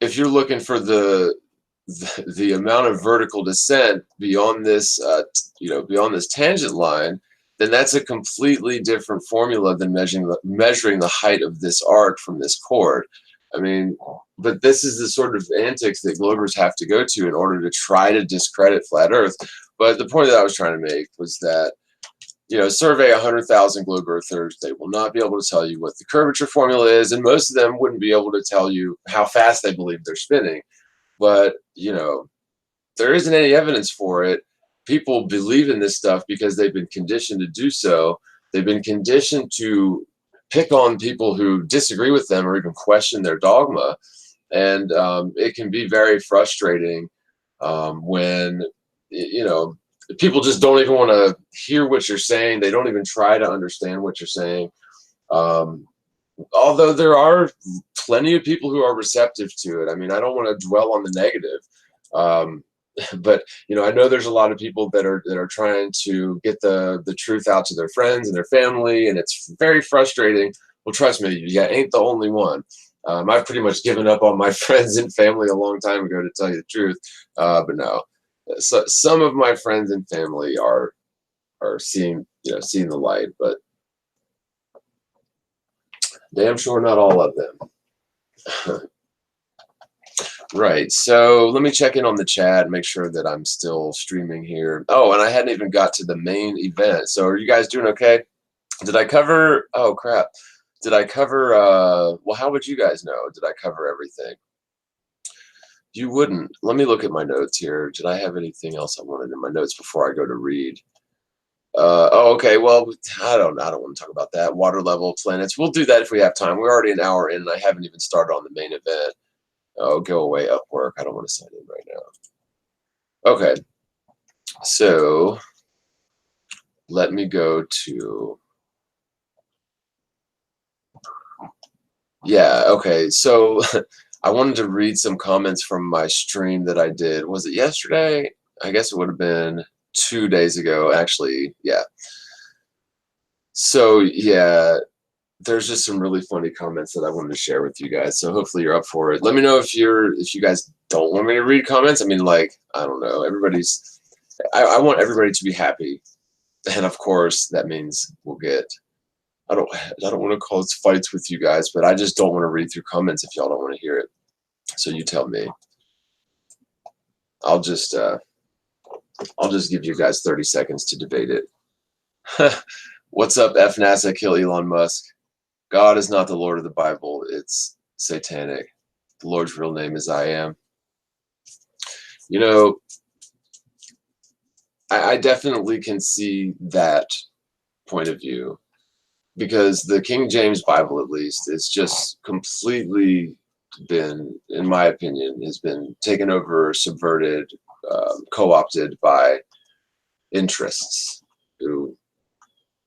if you're looking for the amount of vertical descent beyond this, you know, beyond this tangent line, then that's a completely different formula than measuring the height of this arc from this chord. I mean, but this is the sort of antics that Globers have to go to in order to try to discredit flat Earth. But the point that I was trying to make was that, you know, survey 100,000 globe earthers, they will not be able to tell you what the curvature formula is, and most of them wouldn't be able to tell you how fast they believe they're spinning. But, you know, there isn't any evidence for it. People believe in this stuff because they've been conditioned to do so. They've been conditioned to pick on people who disagree with them or even question their dogma. And it can be very frustrating when, you know, people just don't even want to hear what you're saying. They don't even try to understand what you're saying. Although there are plenty of people who are receptive to it. I mean, I don't want to dwell on the negative. But, you know, I know there's a lot of people that are trying to get the truth out to their friends and their family, and it's very frustrating. Well, trust me, you ain't the only one. I've pretty much given up on my friends and family a long time ago, to tell you the truth. But no, so some of my friends and family are seeing the light, but damn sure not all of them. Right, so let me check in on the chat, make sure that I'm still streaming here. Oh, and I hadn't even got to the main event. So are you guys doing okay? Did I cover, oh crap. Did I cover, well, how would you guys know? Did I cover everything? You wouldn't. Let me look at my notes here. Did I have anything else I wanted in my notes before I go to read? Oh, okay. Well, I don't want to talk about that. Water level, planets. We'll do that if we have time. We're already an hour in, and I haven't even started on the main event. Oh, go away, Upwork. I don't want to sign in right now. Okay. So let me go to. Yeah. Okay. So I wanted to read some comments from my stream that I did. Was it yesterday? I guess it would have been 2 days ago. Actually, yeah. So yeah, there's just some really funny comments that I wanted to share with you guys. So hopefully you're up for it. Let me know if you guys don't want me to read comments. I mean, like, I don't know. I want everybody to be happy. And of course that means we'll get, I don't want to cause fights with you guys, but I just don't want to read through comments if y'all don't want to hear it. So you tell me. I'll just give you guys 30 seconds to debate it. What's up, FNASA? Kill Elon Musk. God is not the Lord of the Bible. It's satanic. The Lord's real name is I Am. You know, I definitely can see that point of view, because the King James Bible, at least, is just completely been, in my opinion, has been taken over, subverted, co-opted by interests who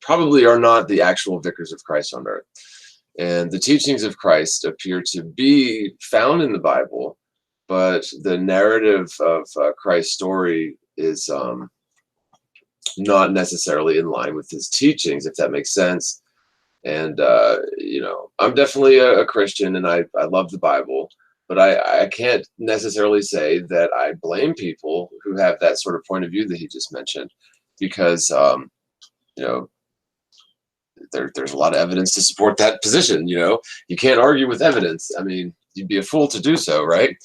probably are not the actual vicars of Christ on earth. And the teachings of Christ appear to be found in the Bible, but the narrative of Christ's story is not necessarily in line with his teachings, if that makes sense. And, you know, I'm definitely a Christian, and I love the Bible, but I can't necessarily say that I blame people who have that sort of point of view that he just mentioned, because, you know, there's a lot of evidence to support that position. You know, you can't argue with evidence. I mean, you'd be a fool to do so, right?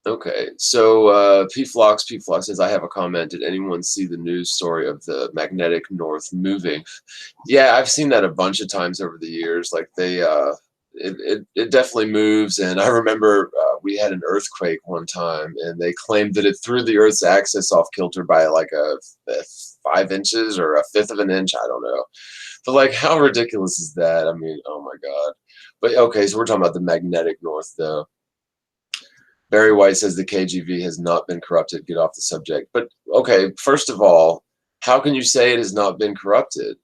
Okay, so P-Flox says, I have a comment. Did anyone see the news story of the magnetic north moving? Yeah, I've seen that a bunch of times over the years. Like it definitely moves. And I remember we had an earthquake one time, and they claimed that it threw the Earth's axis off kilter by like a 5 inches or a fifth of an inch. I don't know. But like, how ridiculous is that? I mean, oh my God. But okay, so we're talking about the magnetic north, though. Barry White says the KGV has not been corrupted. Get off the subject. But okay, first of all, how can you say it has not been corrupted?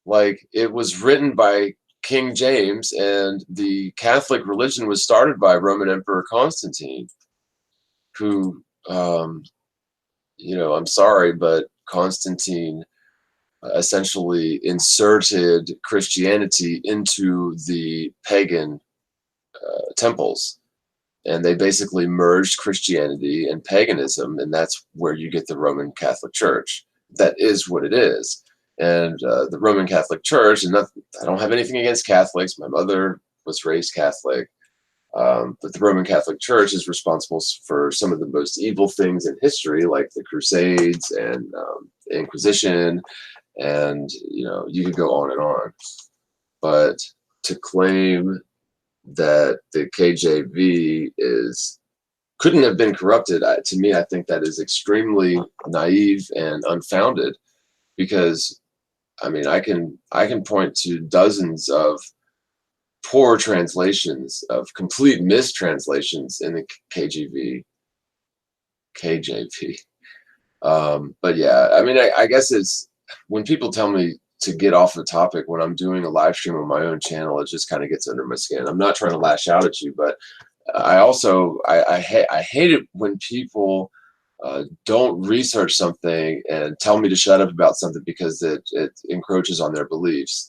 Like, it was written by King James, and the Catholic religion was started by Roman Emperor Constantine, who, you know, I'm sorry, but Constantine essentially inserted Christianity into the pagan temples. And they basically merged Christianity and paganism, and that's where you get the Roman Catholic Church. That is what it is. And the Roman Catholic Church, and I don't have anything against Catholics. My mother was raised Catholic. But the Roman Catholic Church is responsible for some of the most evil things in history, like the Crusades and the Inquisition, and you know, you could go on and on. But to claim that the KJV couldn't have been corrupted, to me, I think that is extremely naive and unfounded, because I mean, I can point to dozens of poor translations, of complete mistranslations in the KJV. But yeah, I mean, I guess it's when people tell me to get off the topic when I'm doing a live stream on my own channel, it just kind of gets under my skin. I'm not trying to lash out at you, but I also I hate it when people don't research something and tell me to shut up about something because it encroaches on their beliefs.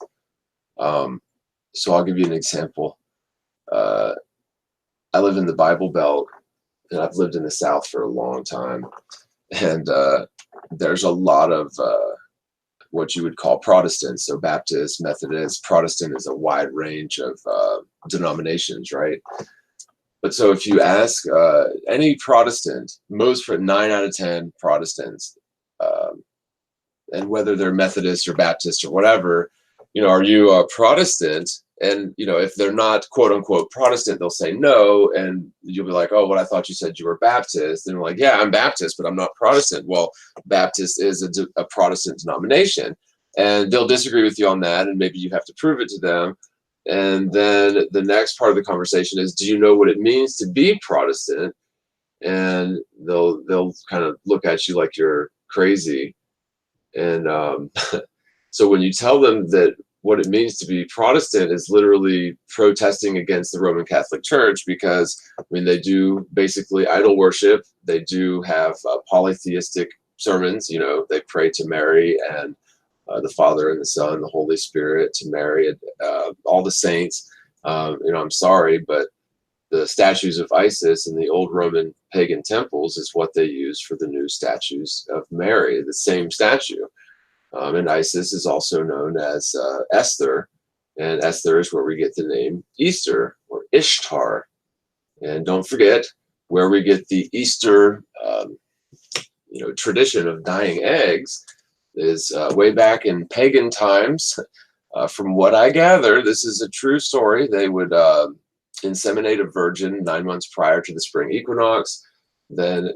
So I'll give you an example. I live in the Bible Belt, and I've lived in the South for a long time, and there's a lot of what you would call Protestants, so Baptist, Methodist. Protestant is a wide range of denominations, right? But so if you ask any Protestant, most 9 out of 10 Protestants, and whether they're Methodist or Baptist or whatever, you know, are you a Protestant? And, if they're not quote unquote Protestant, they'll say no. And you'll be like, oh, but I thought you said you were Baptist. And they're like, yeah, I'm Baptist, but I'm not Protestant. Well, Baptist is a Protestant denomination. And they'll disagree with you on that. And maybe you have to prove it to them. And then the next part of the conversation is, do you know what it means to be Protestant? And they'll kind of look at you like you're crazy. And so when you tell them that what it means to be Protestant is literally protesting against the Roman Catholic Church, because they do basically idol worship. They do have polytheistic sermons. They pray to Mary and the Father and the Son, the Holy Spirit, to Mary, and all the saints. I'm sorry, but the statues of Isis in the old Roman pagan temples is what they use for the new statues of Mary, the same statue. And Isis is also known as Esther, and Esther is where we get the name Easter or Ishtar. And don't forget, where we get the Easter, tradition of dyeing eggs is way back in pagan times. From what I gather, this is a true story. They would inseminate a virgin 9 months prior to the spring equinox, then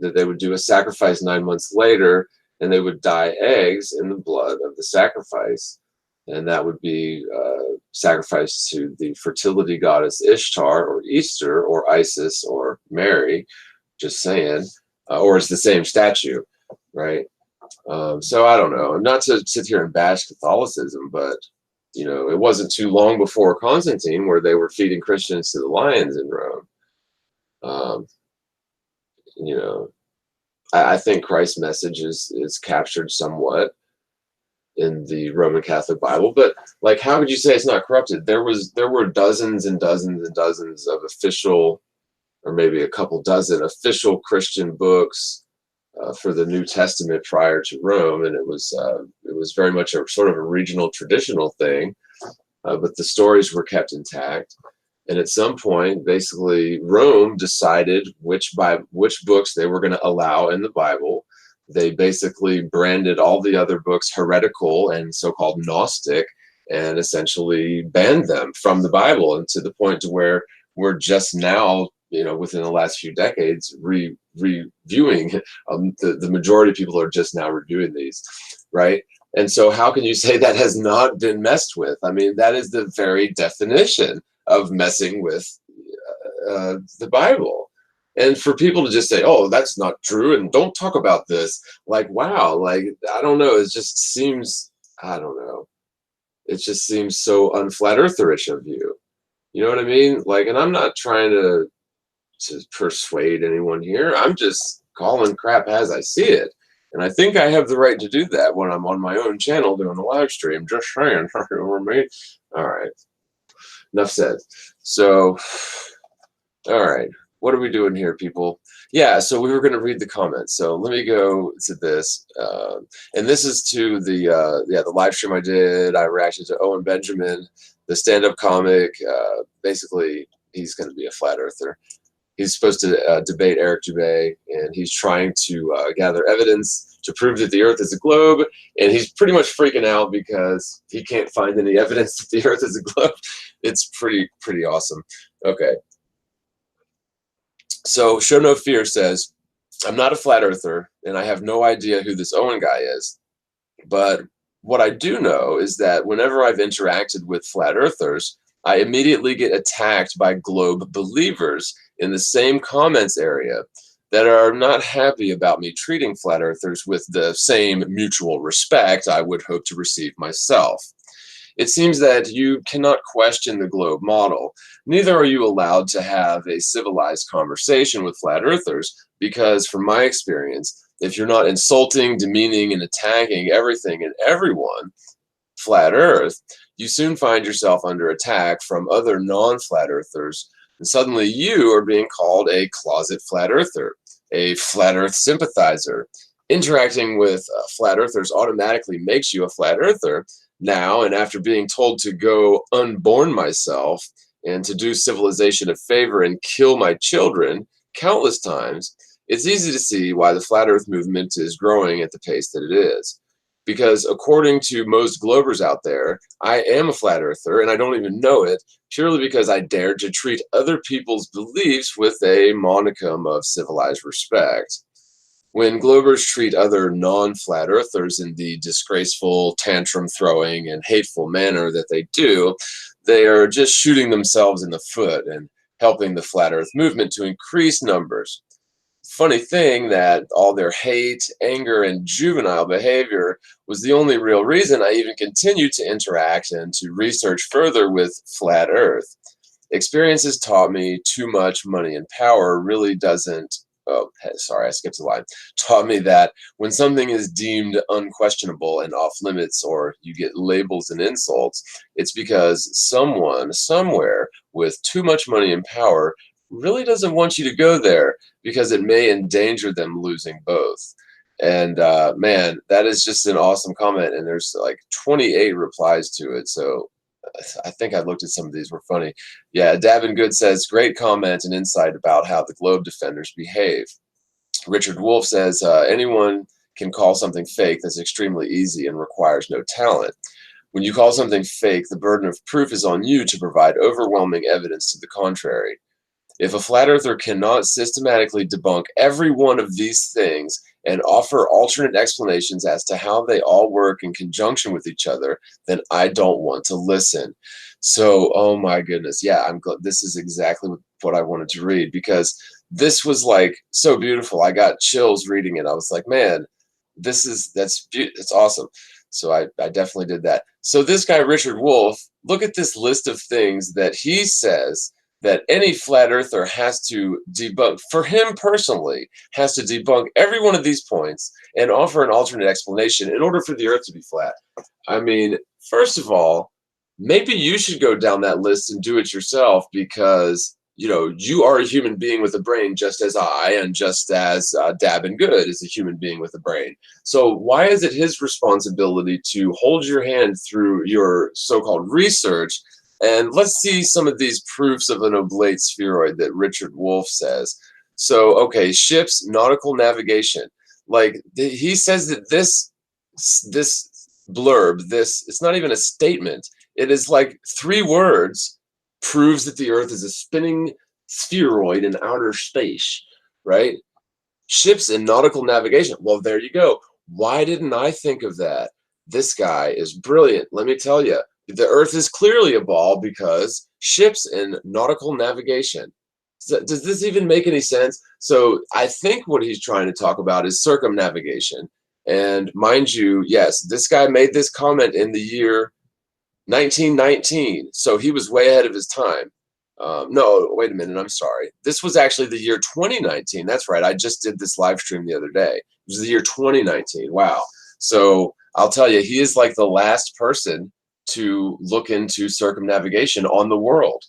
they would do a sacrifice 9 months later, and they would dye eggs in the blood of the sacrifice. And that would be sacrificed to the fertility goddess Ishtar or Easter or Isis or Mary, just saying, or it's the same statue, right? So I don't know, not to sit here and bash Catholicism, but it wasn't too long before Constantine where they were feeding Christians to the lions in Rome. I think Christ's message is captured somewhat in the Roman Catholic Bible, but like, how would you say it's not corrupted? There were dozens and dozens and dozens of official, or maybe a couple dozen official Christian books for the New Testament prior to Rome, and it was very much a sort of a regional traditional thing, but the stories were kept intact. And at some point, basically, Rome decided which books they were going to allow in the Bible. They basically branded all the other books heretical and so-called Gnostic, and essentially banned them from the Bible, and to the point to where we're just now, within the last few decades, reviewing. The majority of people are just now reviewing these, right? And so how can you say that has not been messed with? That is the very definition of messing with the Bible. And for people to just say, oh, that's not true, and don't talk about this, like, wow, like, I don't know, it just seems, I don't know, it just seems so unflat eartherish of you. You know what I mean? Like, and I'm not trying to persuade anyone here. I'm just calling crap as I see it. And I think I have the right to do that when I'm on my own channel doing a live stream. Just saying. All right. Enough said. So, all right. What are we doing here, people? Yeah, so we were going to read the comments. So let me go to this. And this is to the live stream I did. I reacted to Owen Benjamin, the stand-up comic. Basically, he's going to be a flat earther. He's supposed to debate Eric Dubay, and he's trying to gather evidence to prove that the Earth is a globe. And he's pretty much freaking out because he can't find any evidence that the Earth is a globe. It's pretty awesome. Okay. So Show No Fear says, I'm not a flat earther, and I have no idea who this Owen guy is. But what I do know is that whenever I've interacted with flat earthers, I immediately get attacked by globe believers in the same comments area that are not happy about me treating flat earthers with the same mutual respect I would hope to receive myself. It seems that you cannot question the globe model. Neither are you allowed to have a civilized conversation with flat earthers because, from my experience, if you're not insulting, demeaning, and attacking everything and everyone, flat earth, you soon find yourself under attack from other non-flat earthers, and suddenly you are being called a closet flat earther, a flat earth sympathizer. Interacting with flat earthers automatically makes you a flat earther now, and after being told to go unborn myself and to do civilization a favor and kill my children countless times, it's easy to see why the flat earth movement is growing at the pace that it is. because according to most globers out there, I am a flat earther and I don't even know it, purely because I dared to treat other people's beliefs with a monicum of civilized respect. When globers treat other non-flat earthers in the disgraceful, tantrum-throwing, and hateful manner that they do, they are just shooting themselves in the foot and helping the flat earth movement to increase numbers. Funny thing that all their hate, anger, and juvenile behavior was the only real reason I even continued to interact and to research further with flat earth. Experiences taught me too much money and power really doesn't. Oh, sorry, I skipped a line. Taught me that when something is deemed unquestionable and off limits, or you get labels and insults, it's because someone somewhere with too much money and power really doesn't want you to go there because it may endanger them losing both. And man, that is just an awesome comment. And there's like 28 replies to it. So I think I looked at some of these were funny. Yeah, Davin Good says, great comment and insight about how the Globe defenders behave. Richard Wolf says, anyone can call something fake that's extremely easy and requires no talent. When you call something fake, the burden of proof is on you to provide overwhelming evidence to the contrary. If a flat earther cannot systematically debunk every one of these things and offer alternate explanations as to how they all work in conjunction with each other, then I don't want to listen. So, oh my goodness. Yeah, I'm glad this is exactly what I wanted to read, because this was like so beautiful. I got chills reading it. I was like, man, that's awesome. So I definitely did that. So this guy, Richard Wolf, look at this list of things that he says that any flat earther has to debunk, for him personally, has to debunk every one of these points and offer an alternate explanation in order for the earth to be flat. I mean, first of all, maybe you should go down that list and do it yourself, because you are a human being with a brain, just as I, and just as Dabin Good is a human being with a brain. So why is it his responsibility to hold your hand through your so-called research? And let's see some of these proofs of an oblate spheroid that Richard Wolf says. So, okay, ships, nautical navigation. Like he says that this blurb, it's not even a statement. It is like 3 words, proves that the Earth is a spinning spheroid in outer space, right? Ships and nautical navigation. Well, there you go. Why didn't I think of that? This guy is brilliant. Let me tell you, the Earth is clearly a ball because ships and nautical navigation. Does this even make any sense? So I think what he's trying to talk about is circumnavigation. And mind you, yes, this guy made this comment in the year 1919. So he was way ahead of his time. No, wait a minute. I'm sorry. This was actually the year 2019. That's right. I just did this live stream the other day. It was the year 2019. Wow. So I'll tell you, he is like the last person to look into circumnavigation on the world.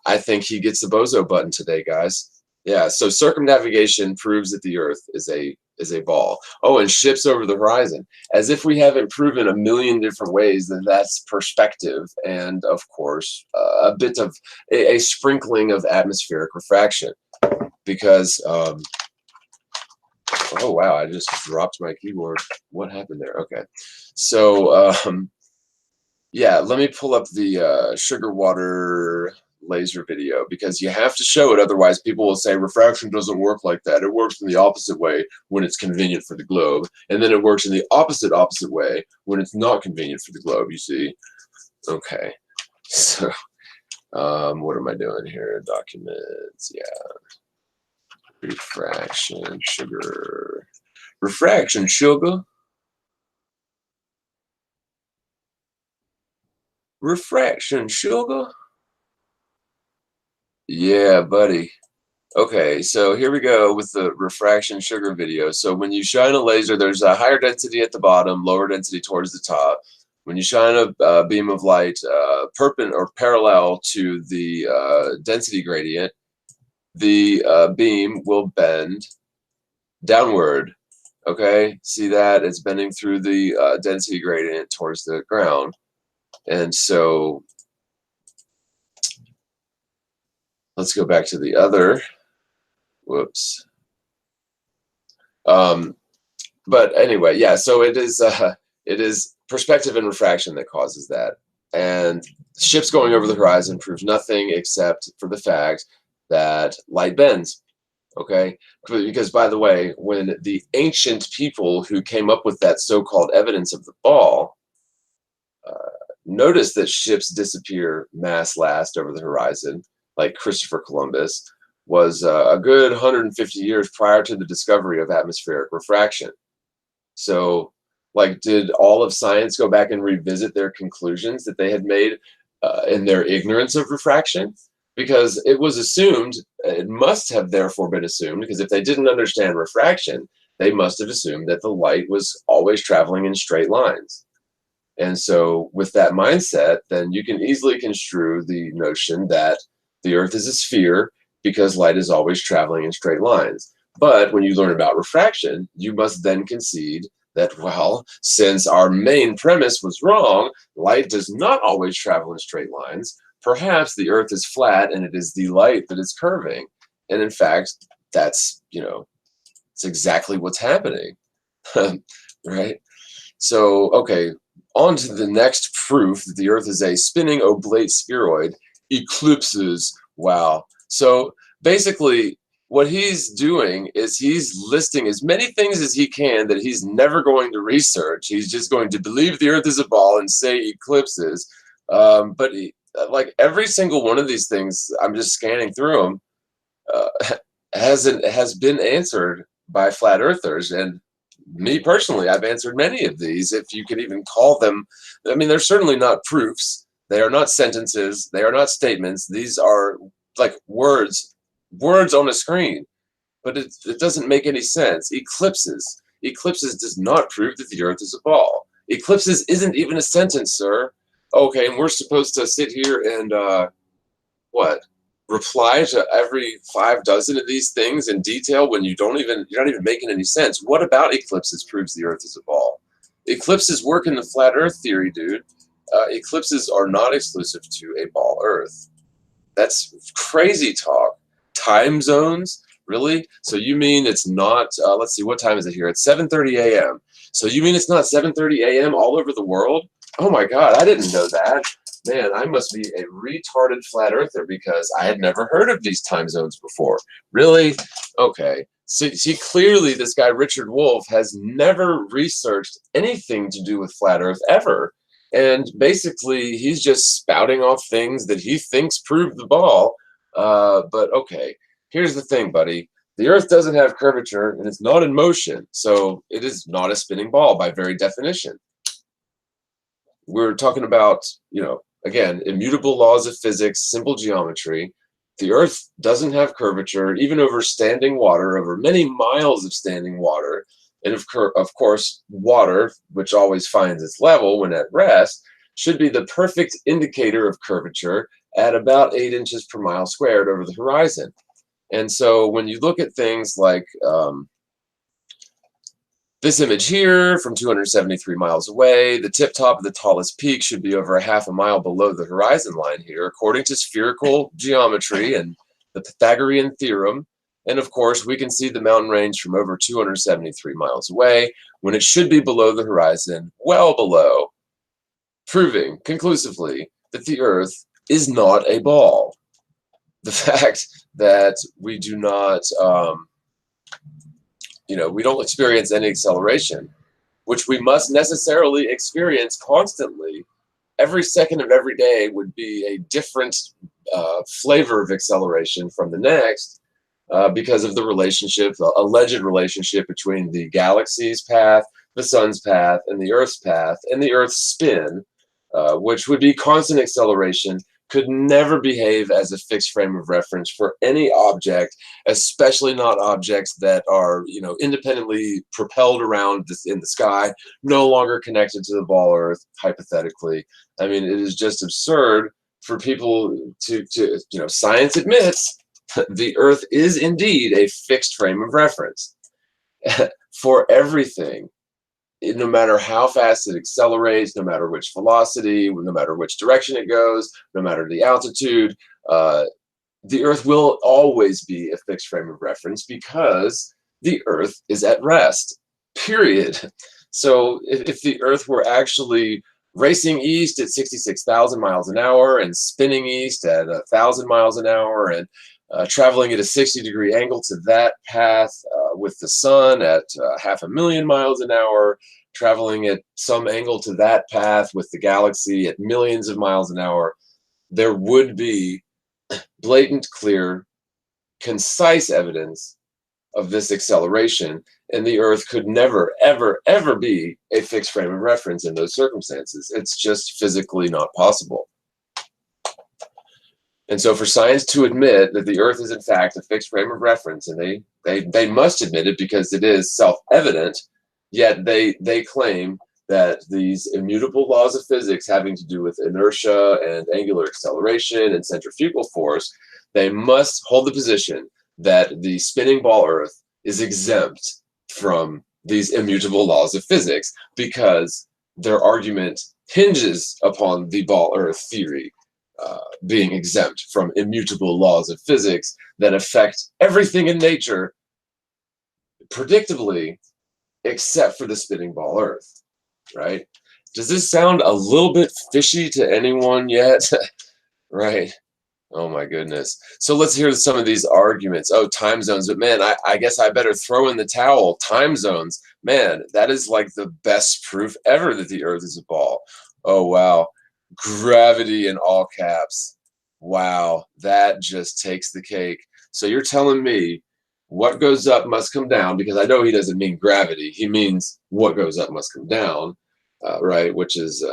I think he gets the bozo button today, guys. Yeah, so circumnavigation proves that the Earth is a ball. Oh, and ships over the horizon. As if we haven't proven a million different ways that that's perspective, and of course, a bit of a sprinkling of atmospheric refraction. Because, oh wow, I just dropped my keyboard. What happened there? Okay, so yeah, let me pull up the sugar water laser video, because you have to show it, otherwise people will say refraction doesn't work like that. It works in the opposite way when it's convenient for the globe, and then it works in the opposite way when it's not convenient for the globe, you see. Okay, so what am I doing here? Documents, yeah. Refraction sugar. Refraction sugar. Refraction sugar. Yeah, buddy. Okay, so here we go with the refraction sugar video. So when you shine a laser, there's a higher density at the bottom, lower density towards the top. When you shine a beam of light perpendicular or parallel to the density gradient, the beam will bend downward. Okay, see that? It's bending through the density gradient towards the ground. And so let's go back to the other. Whoops. But anyway, yeah. So it is perspective and refraction that causes that, and ships going over the horizon proves nothing except for the fact that light bends. Okay, because by the way, when the ancient people who came up with that so-called evidence of the ball noticed that ships disappear mass last over the horizon, like Christopher Columbus, was a good 150 years prior to the discovery of atmospheric refraction. So, like, did all of science go back and revisit their conclusions that they had made in their ignorance of refraction? Because it was assumed, it must have therefore been assumed, because if they didn't understand refraction, they must have assumed that the light was always traveling in straight lines. And so, with that mindset, then you can easily construe the notion that the Earth is a sphere because light is always traveling in straight lines. But when you learn about refraction, you must then concede that, well, since our main premise was wrong, light does not always travel in straight lines. Perhaps the Earth is flat and it is the light that is curving. And in fact, that's, it's exactly what's happening. Right? So, okay, on to the next proof that the Earth is a spinning oblate spheroid, eclipses. Wow. So basically, what he's doing is he's listing as many things as he can that he's never going to research. He's just going to believe the Earth is a ball and say eclipses. But like every single one of these things, I'm just scanning through them, has been answered by flat earthers. And me personally, I've answered many of these, if you could even call them. I mean, they're certainly not proofs. They are not sentences. They are not statements. These are like words on a screen, but it doesn't make any sense. Eclipses does not prove that the Earth is a ball. Eclipses isn't even a sentence, sir. Okay, and we're supposed to sit here and what? Reply to every 5 dozen of these things in detail when you're not even making any sense. What about eclipses proves the Earth is a ball? Eclipses work in the flat Earth theory, dude. Eclipses are not exclusive to a ball Earth. That's crazy talk. Time zones, really? So you mean it's not? Let's see, what time is it here? It's 7:30 a.m. So you mean it's not 7:30 a.m. all over the world? Oh my God, I didn't know that. Man, I must be a retarded flat earther because I had never heard of these time zones before. Really? Okay. See, clearly this guy, Richard Wolff, has never researched anything to do with flat earth ever. And basically, he's just spouting off things that he thinks prove the ball. But okay, here's the thing, buddy. The Earth doesn't have curvature and it's not in motion. So it is not a spinning ball by very definition. We're talking about, again, immutable laws of physics, simple geometry. The Earth doesn't have curvature, even over standing water, over many miles of standing water. And of course, water, which always finds its level when at rest, should be the perfect indicator of curvature at about 8 inches per mile squared over the horizon. And so when you look at things like this image here from 273 miles away, the tip top of the tallest peak should be over a half a mile below the horizon line here, according to spherical geometry and the Pythagorean theorem. And of course, we can see the mountain range from over 273 miles away when it should be below the horizon, well below, proving conclusively that the Earth is not a ball. The fact that we do not we don't experience any acceleration, which we must necessarily experience constantly. Every second of every day would be a different flavor of acceleration from the next because of the relationship, the alleged relationship between the galaxy's path, the sun's path, and the Earth's path, and the Earth's spin, which would be constant acceleration, could never behave as a fixed frame of reference for any object, especially not objects that are, independently propelled around in the sky, no longer connected to the ball Earth, hypothetically. I mean, it is just absurd for people to science admits the Earth is indeed a fixed frame of reference for everything. No matter how fast it accelerates, no matter which velocity, no matter which direction it goes, no matter the altitude, the Earth will always be a fixed frame of reference because the Earth is at rest. period. So if the Earth were actually racing east at 66,000 miles an hour and spinning east at 1,000 miles an hour and traveling at a 60-degree angle to that path with the sun at 500,000 miles an hour, traveling at some angle to that path with the galaxy at millions of miles an hour, there would be blatant, clear, concise evidence of this acceleration, and the Earth could never, ever, ever be a fixed frame of reference in those circumstances. It's just physically not possible. And so for science to admit that the Earth is in fact a fixed frame of reference, and they must admit it because it is self-evident, yet they claim that these immutable laws of physics having to do with inertia and angular acceleration and centrifugal force, they must hold the position that the spinning ball Earth is exempt from these immutable laws of physics because their argument hinges upon the ball Earth theory being exempt from immutable laws of physics that affect everything in nature predictably except for the spinning ball Earth, right? Does this sound a little bit fishy to anyone yet? Right? Oh my goodness. So let's hear some of these arguments. Oh, time zones. But man, I guess I better throw in the towel. Time zones. Man, that is like the best proof ever that the Earth is a ball. Oh, wow. Gravity in all caps. Wow. That just takes the cake. So you're telling me what goes up must come down, because I know he doesn't mean gravity. He means what goes up must come down, right? Which is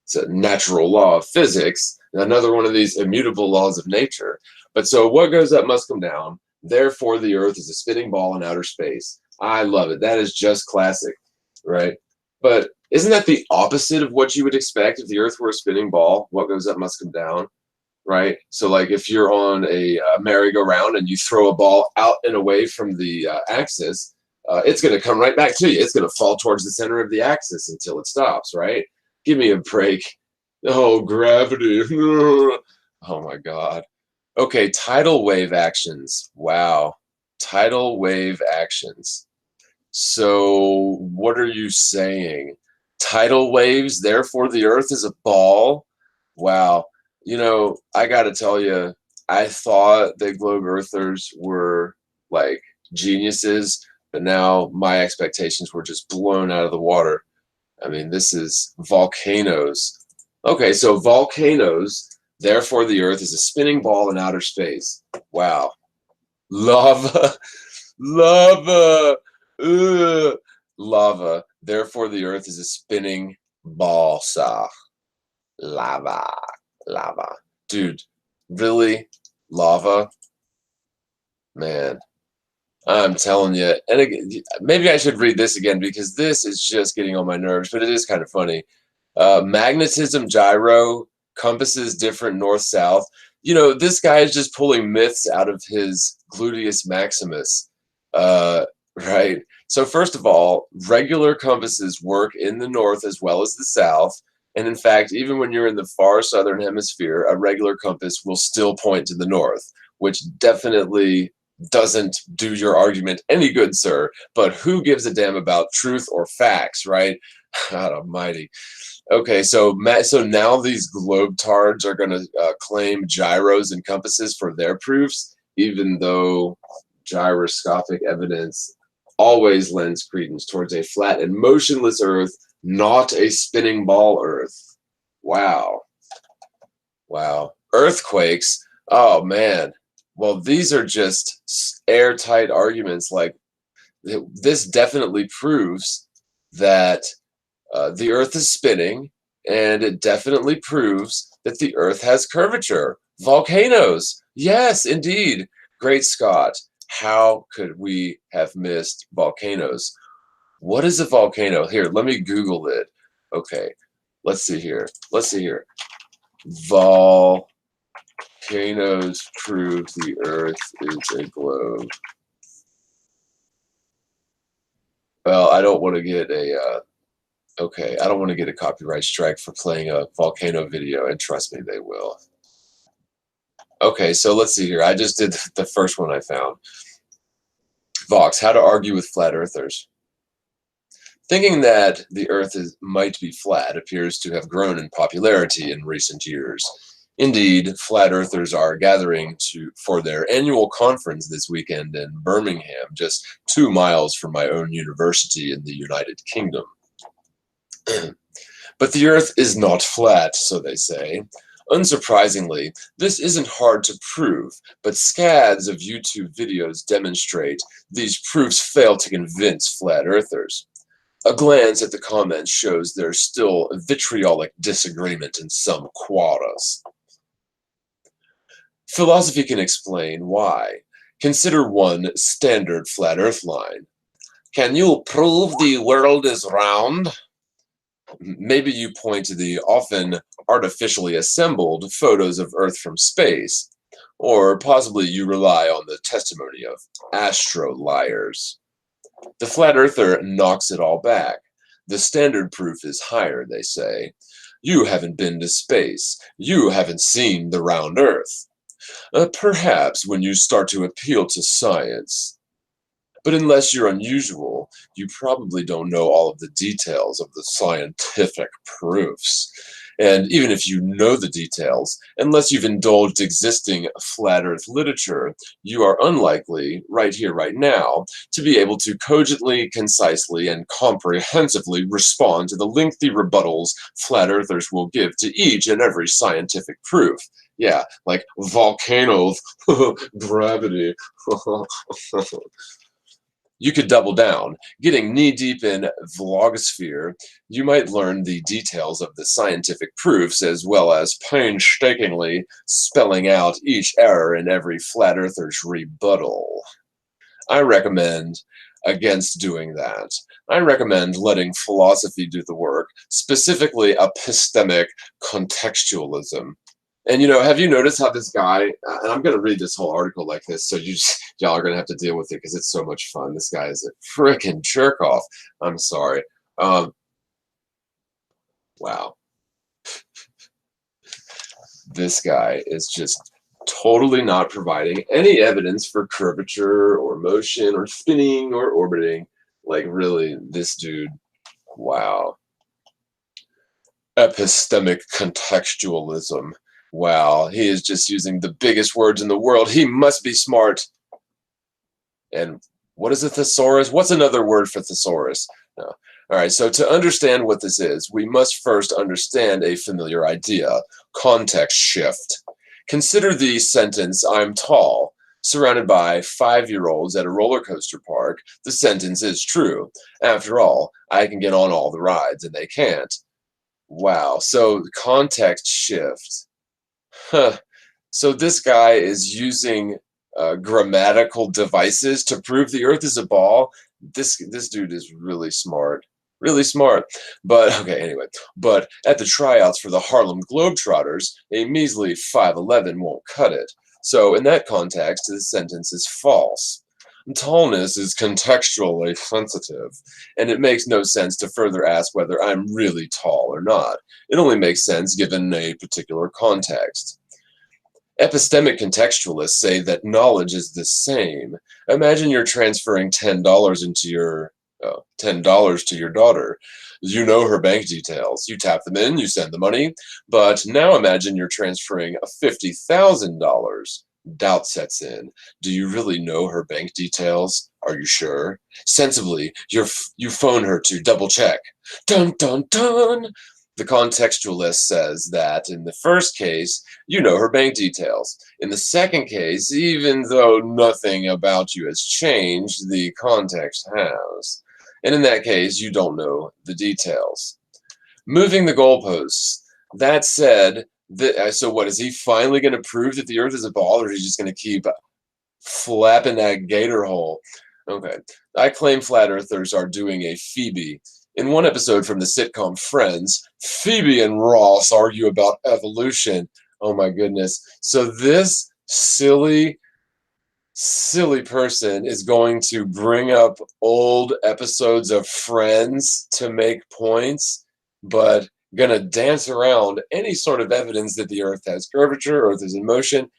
it's a natural law of physics, another one of these immutable laws of nature. But so what goes up must come down. Therefore, the Earth is a spinning ball in outer space. I love it. That is just classic, right? But isn't that the opposite of what you would expect if the Earth were a spinning ball? What goes up must come down, right? So like if you're on a merry-go-round and you throw a ball out and away from the axis, it's going to come right back to you. It's going to fall towards the center of the axis until it stops, right? Give me a break. Oh, gravity. Oh my God. Okay, tidal wave actions. Wow. Tidal wave actions. So what are you saying? Tidal waves, therefore the Earth is a ball? Wow. You know, I got to tell you, I thought that globe earthers were like geniuses, but now my expectations were just blown out of the water. I mean, this is volcanoes. Okay, so volcanoes, therefore the Earth is a spinning ball in outer space. Wow. Lava, lava, lava. Therefore the Earth is a spinning ball, sah. Lava, lava. Dude, really? Lava? Man, I'm telling you. And again, maybe I should read this again because this is just getting on my nerves, but it is kind of funny. Magnetism gyro, compasses different north-south. You know, this guy is just pulling myths out of his gluteus maximus, right? So first of all, regular compasses work in the north as well as the south. And in fact, even when you're in the far southern hemisphere, a regular compass will still point to the north, which definitely doesn't do your argument any good, sir. But who gives a damn about truth or facts, right? God almighty. Okay, so now these globetards are going to claim gyros and compasses for their proofs, even though gyroscopic evidence always lends credence towards a flat and motionless Earth, not a spinning ball Earth. Wow. Wow. Earthquakes. Oh, man. Well, these are just airtight arguments. Like, this definitely proves that the Earth is spinning, and it definitely proves that the Earth has curvature. Volcanoes. Yes, indeed. Great Scott. How could we have missed volcanoes? What is a volcano? Here, let me Google it. Okay, let's see here. Let's see here. Volcanoes prove the Earth is a globe. Well, I don't want to get a okay, I don't want to get a copyright strike for playing a volcano video, and trust me, they will. Okay, so let's see here. I just did the first one I found. Vox, how to argue with flat earthers. Thinking that the Earth might be flat appears to have grown in popularity in recent years. Indeed, flat earthers are gathering for their annual conference this weekend in Birmingham, just 2 miles from my own university in the United Kingdom. But the Earth is not flat, so they say. Unsurprisingly, this isn't hard to prove, but scads of YouTube videos demonstrate these proofs fail to convince flat earthers. A glance at the comments shows there's still vitriolic disagreement in some quarters. Philosophy can explain why. Consider one standard flat earth line. Can you prove the world is round? Maybe you point to the often artificially assembled photos of Earth from space, or possibly you rely on the testimony of astro-liars. The flat earther knocks it all back. The standard proof is higher, they say. You haven't been to space. You haven't seen the round Earth. Perhaps when you start to appeal to science. But unless you're unusual, you probably don't know all of the details of the scientific proofs. And even if you know the details, unless you've indulged existing flat earth literature, you are unlikely, right here, right now, to be able to cogently, concisely, and comprehensively respond to the lengthy rebuttals flat earthers will give to each and every scientific proof. Yeah, like volcanoes, gravity. You could double down. Getting knee-deep in vlogosphere, you might learn the details of the scientific proofs as well as painstakingly spelling out each error in every flat earther's rebuttal. I recommend against doing that. I recommend letting philosophy do the work, specifically epistemic contextualism. And have you noticed how this guy, and I'm going to read this whole article like this, so y'all are going to have to deal with it because it's so much fun. This guy is a freaking jerk off. I'm sorry. Wow. This guy is just totally not providing any evidence for curvature or motion or spinning or orbiting. Like, really, this dude, wow. Epistemic contextualism. Wow, he is just using the biggest words in the world. He must be smart. And what is a thesaurus? What's another word for thesaurus? No. All right, so to understand what this is, we must first understand a familiar idea, context shift. Consider the sentence, I'm tall. Surrounded by 5-year-olds at a roller coaster park, the sentence is true. After all, I can get on all the rides and they can't. Wow, so context shift. Huh. So this guy is using grammatical devices to prove the Earth is a ball. This dude is really smart, really smart. But okay, anyway. But at the tryouts for the Harlem Globetrotters, a measly 5'11" won't cut it. So in that context, the sentence is false. Tallness is contextually sensitive, and it makes no sense to further ask whether I'm really tall or not. It only makes sense given a particular context. Epistemic contextualists say that knowledge is the same. Imagine you're transferring $10 into your $10 to your daughter. You know her bank details. You tap them in, you send the money. But now imagine you're transferring $50,000. Doubt sets in. Do you really know her bank details? Are you sure? Sensibly, you phone her to double check. Dun dun dun! The contextualist says that in the first case, you know her bank details. In the second case, even though nothing about you has changed, the context has. And in that case, you don't know the details. Moving the goalposts. That said, so what, is he finally going to prove that the Earth is a ball, or is he just going to keep flapping that gator hole? Okay. I claim flat earthers are doing a Phoebe. In one episode from the sitcom Friends, Phoebe and Ross argue about evolution. Oh my goodness. So this silly person is going to bring up old episodes of Friends to make points, but gonna dance around any sort of evidence that the Earth has curvature, Earth is in motion.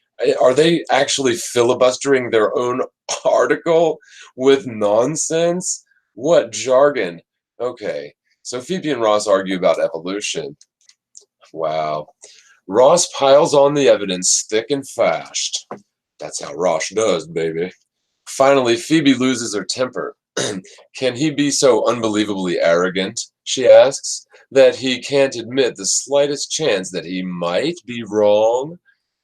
Are they actually filibustering their own article with nonsense? What jargon? Okay, so Phoebe and Ross argue about evolution. Wow. Ross piles on the evidence thick and fast. That's how Ross does, baby. Finally, Phoebe loses her temper. Can he be so unbelievably arrogant, she asks, that he can't admit the slightest chance that he might be wrong?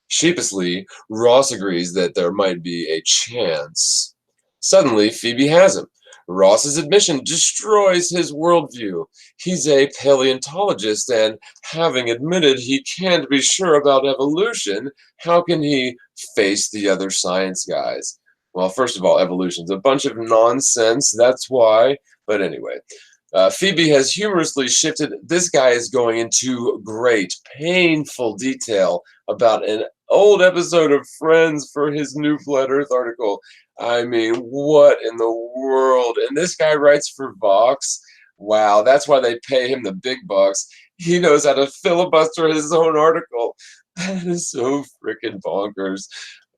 Sheepishly, Ross agrees that there might be a chance. Suddenly, Phoebe has him. Ross's admission destroys his worldview. He's a paleontologist, and having admitted he can't be sure about evolution, how can he face the other science guys? Well, first of all, evolution's a bunch of nonsense, that's why. But anyway, Phoebe has humorously shifted. This guy is going into great, painful detail about an old episode of Friends for his new Flat Earth article. I mean, what in the world? And this guy writes for Vox. Wow, that's why they pay him the big bucks. He knows how to filibuster his own article. That is so freaking bonkers.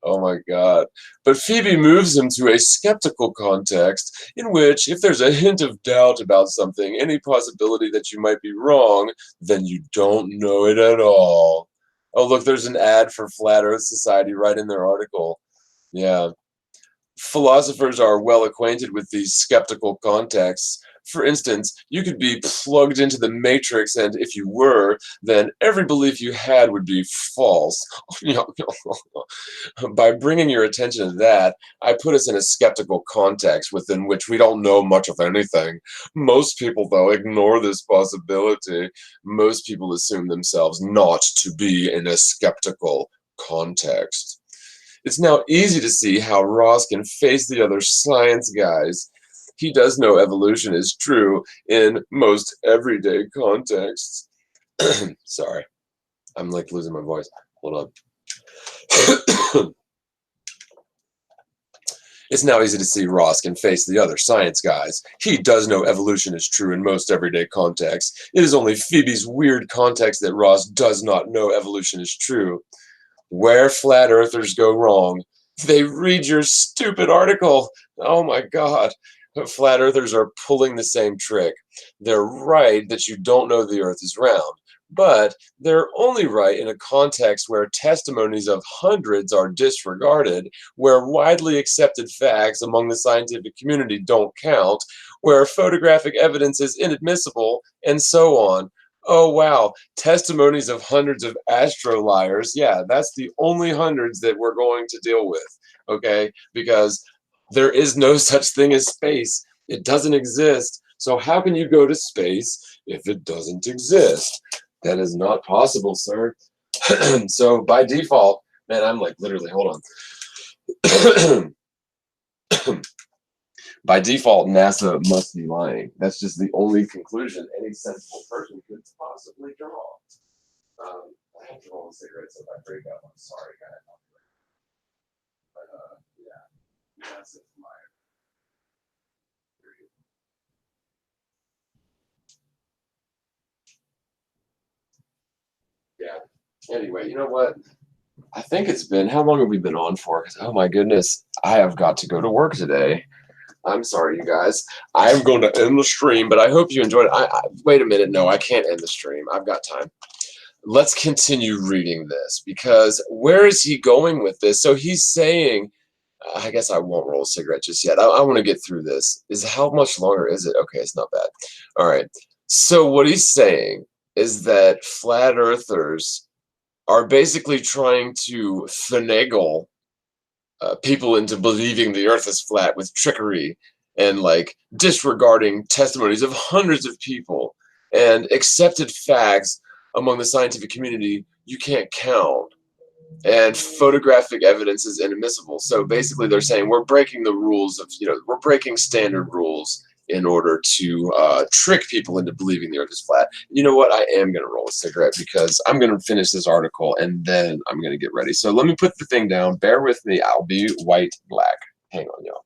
Oh my God. But Phoebe moves him to a skeptical context in which, if there's a hint of doubt about something, any possibility that you might be wrong, then you don't know it at all. Oh, look, there's an ad for Flat Earth Society right in their article. Yeah. Philosophers are well acquainted with these skeptical contexts. For instance, you could be plugged into the matrix, and if you were, then every belief you had would be false. By bringing your attention to that, I put us in a skeptical context within which we don't know much of anything. Most people, though, ignore this possibility. Most people assume themselves not to be in a skeptical context. It's now easy to see how Ross can face the other science guys. He does know evolution is true in most everyday contexts. Sorry, I'm like losing my voice. Hold on. It's now easy to see Ross can face the other science guys. He does know evolution is true in most everyday contexts. It is only Phoebe's weird context that Ross does not know evolution is true. Where flat earthers go wrong, they read your stupid article. Oh my God. Flat earthers are pulling the same trick. They're right that you don't know the earth is round, but they're only right in a context where testimonies of hundreds are disregarded, where widely accepted facts among the scientific community don't count, where photographic evidence is inadmissible, and so on. Oh, wow. Testimonies of hundreds of astro liars. Yeah, that's the only hundreds that we're going to deal with. Okay? Because there is no such thing as space. It doesn't exist. So, how can you go to space if it doesn't exist? That is not possible, sir. So, by default, man, I'm like literally, hold on. By default, NASA must be lying. That's just the only conclusion any sensible person could possibly draw. I have to roll a cigarette, so if I break up, I'm sorry, guys. But yeah, that's it for my yeah. Anyway, you know what? I think it's been how long have we been on for? 'Cause, oh my goodness, I have got to go to work today. I'm sorry, you guys. I'm going to end the stream, but I hope you enjoyed it. Wait a minute. No, I can't end the stream. I've got time. Let's continue reading this because where is he going with this? So he's saying, I guess I won't roll a cigarette just yet. I want to get through this. Is how much longer is it? Okay, it's not bad. All right. So what he's saying is that flat earthers are basically trying to finagle people into believing the earth is flat with trickery and like disregarding testimonies of hundreds of people and accepted facts among the scientific community you can't count, and photographic evidence is inadmissible. So basically they're saying we're breaking the rules of, we're breaking standard rules in order to trick people into believing the earth is flat. You know what? I am going to roll a cigarette because I'm going to finish this article and then I'm going to get ready. So let me put the thing down. Bear with me. I'll be white, black. Hang on, y'all.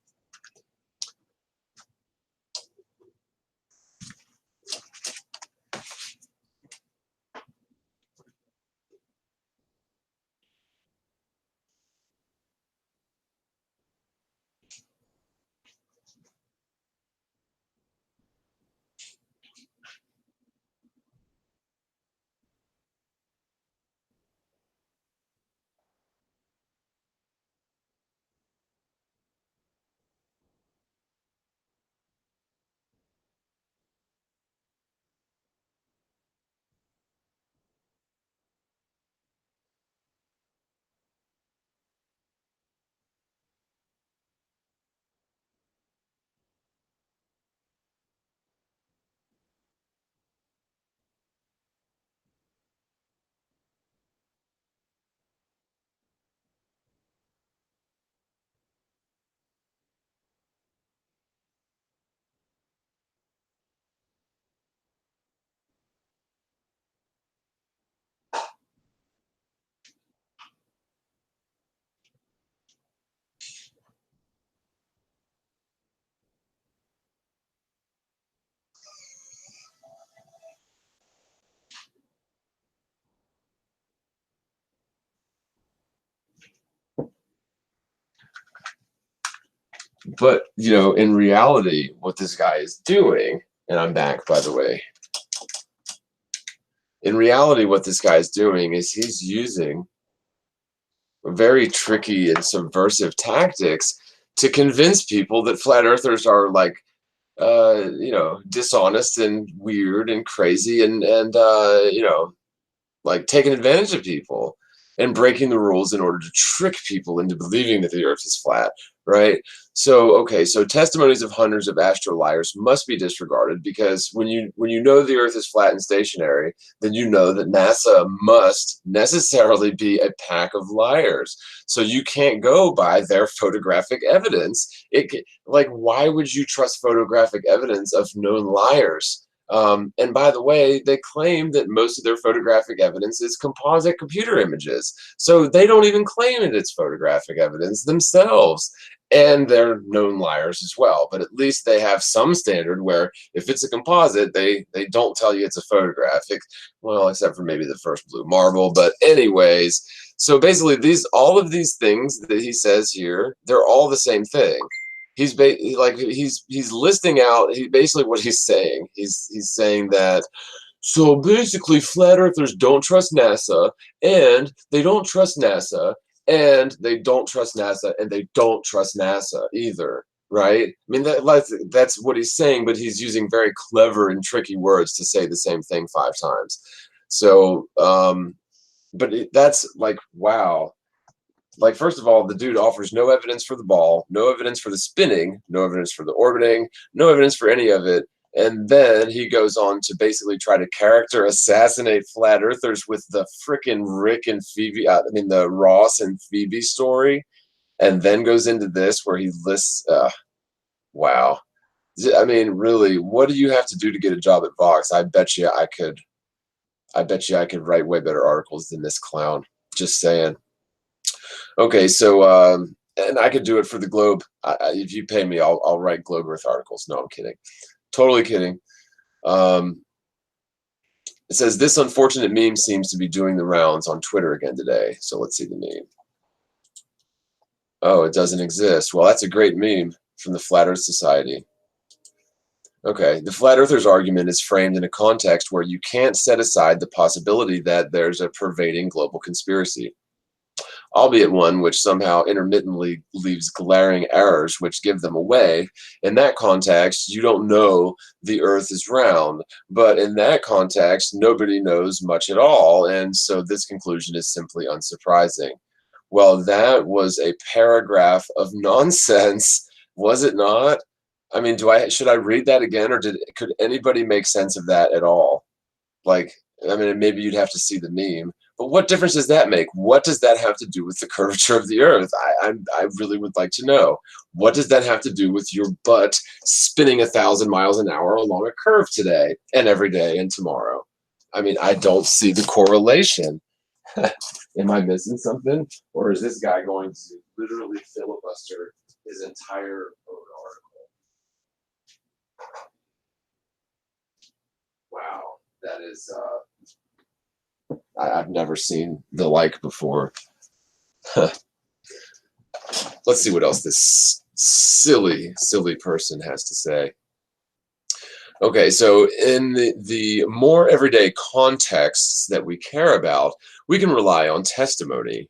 But, you know, in reality, what this guy is doing, and I'm back, by the way. In reality, what this guy is doing is he's using very tricky and subversive tactics to convince people that flat earthers are like, you know, dishonest and weird and crazy and you know, like taking advantage of people and breaking the rules in order to trick people into believing that the earth is flat, right? So okay, so testimonies of hundreds of astro liars must be disregarded, because when you know the earth is flat and stationary, then you know that NASA must necessarily be a pack of liars. So you can't go by their photographic evidence. Like, why would you trust photographic evidence of known liars? And by the way, they claim that most of their photographic evidence is composite computer images. So they don't even claim it it's photographic evidence themselves. And they're known liars as well. But at least they have some standard where if it's a composite, they don't tell you it's a photographic. Well, except for maybe the first blue marble. But anyways, so basically all of these things that he says here, they're all the same thing. He's listing out basically what he's saying. He's saying that, so basically flat earthers don't trust NASA, and they don't trust NASA, and they don't trust NASA, and they don't trust NASA either, right? I mean, that's what he's saying, but he's using very clever and tricky words to say the same thing 5 times. So but that's like, wow. Like, first of all, the dude offers no evidence for the ball, no evidence for the spinning, no evidence for the orbiting, no evidence for any of it. And then he goes on to basically try to character assassinate flat earthers with the frickin' Rick and Phoebe, the Ross and Phoebe story. And then goes into this where he lists, wow. I mean, really, what do you have to do to get a job at Vox? I bet you I could write way better articles than this clown. Just saying. Okay, so and I could do it for the Globe. If you pay me, I'll write Globe Earth articles. No, I'm kidding. Totally kidding. Um, it says this unfortunate meme seems to be doing the rounds on Twitter again today. So let's see the meme. Oh, it doesn't exist. Well, that's a great meme from the Flat Earth Society. Okay, the Flat Earthers argument is framed in a context where you can't set aside the possibility that there's a pervading global conspiracy, albeit one which somehow intermittently leaves glaring errors which give them away. In that context, you don't know the earth is round, but in that context, nobody knows much at all, and so this conclusion is simply unsurprising. Well, that was a paragraph of nonsense, was it not? I mean, should I read that again, or could anybody make sense of that at all? Like, I mean, maybe you'd have to see the meme, but what difference does that make? What does that have to do with the curvature of the Earth? I really would like to know. What does that have to do with your butt spinning 1,000 miles an hour along a curve today and every day and tomorrow? I mean, I don't see the correlation. Am I missing something, or is this guy going to literally filibuster his entire own article? Wow, that is. I've never seen the like before. Let's see what else this silly person has to say. Okay, so in the more everyday contexts that we care about, we can rely on testimony.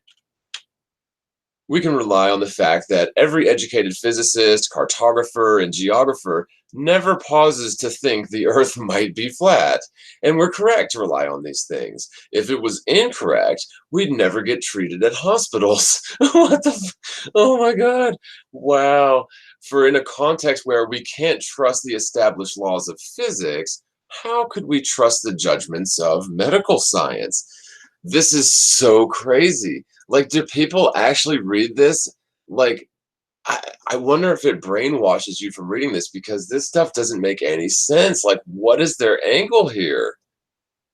We can rely on the fact that every educated physicist, cartographer, and geographer never pauses to think the Earth might be flat. And we're correct to rely on these things. If it was incorrect, we'd never get treated at hospitals. What the? Oh my God. Wow. For in a context where we can't trust the established laws of physics, how could we trust the judgments of medical science? This is so crazy. Like, do people actually read this? Like, I wonder if it brainwashes you from reading this, because this stuff doesn't make any sense. Like, what is their angle here?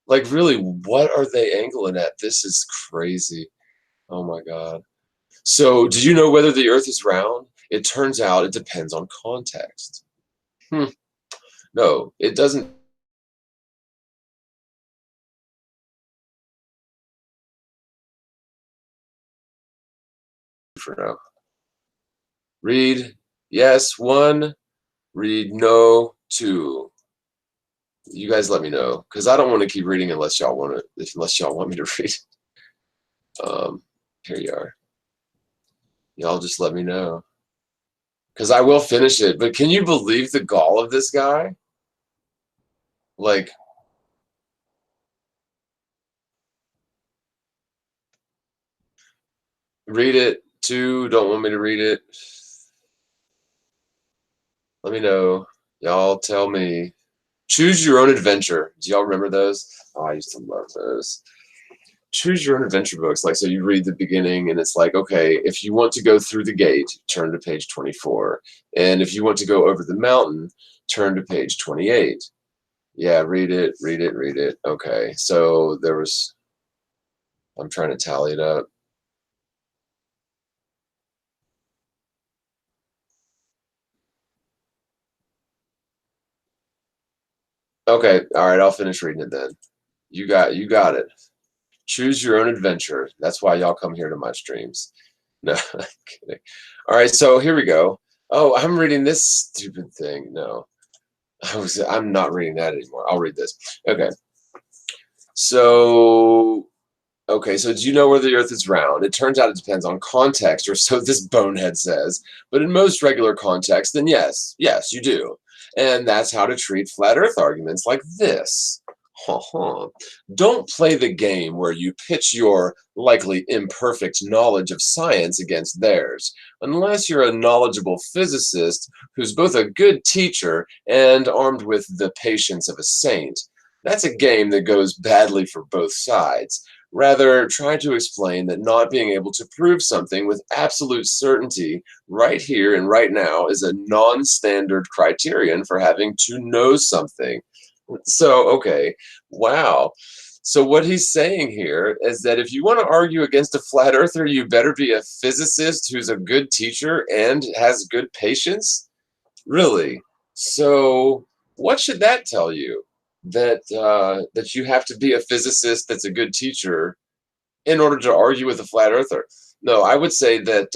Like, really, what are they angling at? This is crazy. Oh my God. So, do you know whether the Earth is round? It turns out it depends on context. No, it doesn't. For now. Read Yes, 1. Read no, 2. You guys let me know, because I don't want to keep reading unless y'all want to. Unless y'all want me to read. Here you are. Y'all just let me know, because I will finish it. But can you believe the gall of this guy? Like, read it. 2, don't want me to read it. Let me know. Y'all tell me. Choose your own adventure. Do y'all remember those? Oh, I used to love those. Choose your own adventure books. Like, so you read the beginning and it's like, okay, if you want to go through the gate, turn to page 24. And if you want to go over the mountain, turn to page 28. Yeah, read it, read it, read it. Okay, so there was, I'm trying to tally it up. Okay, all right, I'll finish reading it then. You got it. Choose your own adventure. That's why y'all come here to my streams. No, I'm kidding. All right, so here we go. Oh, I'm reading this stupid thing. No, I'm not reading that anymore. I'll read this. Okay. So, okay, so do you know where the Earth is round? It turns out it depends on context, or so this bonehead says. But in most regular contexts, then yes, you do. And that's how to treat flat Earth arguments like this. Don't play the game where you pitch your likely imperfect knowledge of science against theirs, unless you're a knowledgeable physicist who's both a good teacher and armed with the patience of a saint. That's a game that goes badly for both sides. Rather, try to explain that not being able to prove something with absolute certainty right here and right now is a non-standard criterion for having to know something. So, okay, wow. So what he's saying here is that if you want to argue against a flat earther, you better be a physicist who's a good teacher and has good patience? Really? So what should that tell you? That that you have to be a physicist that's a good teacher in order to argue with a flat earther. No, I would say that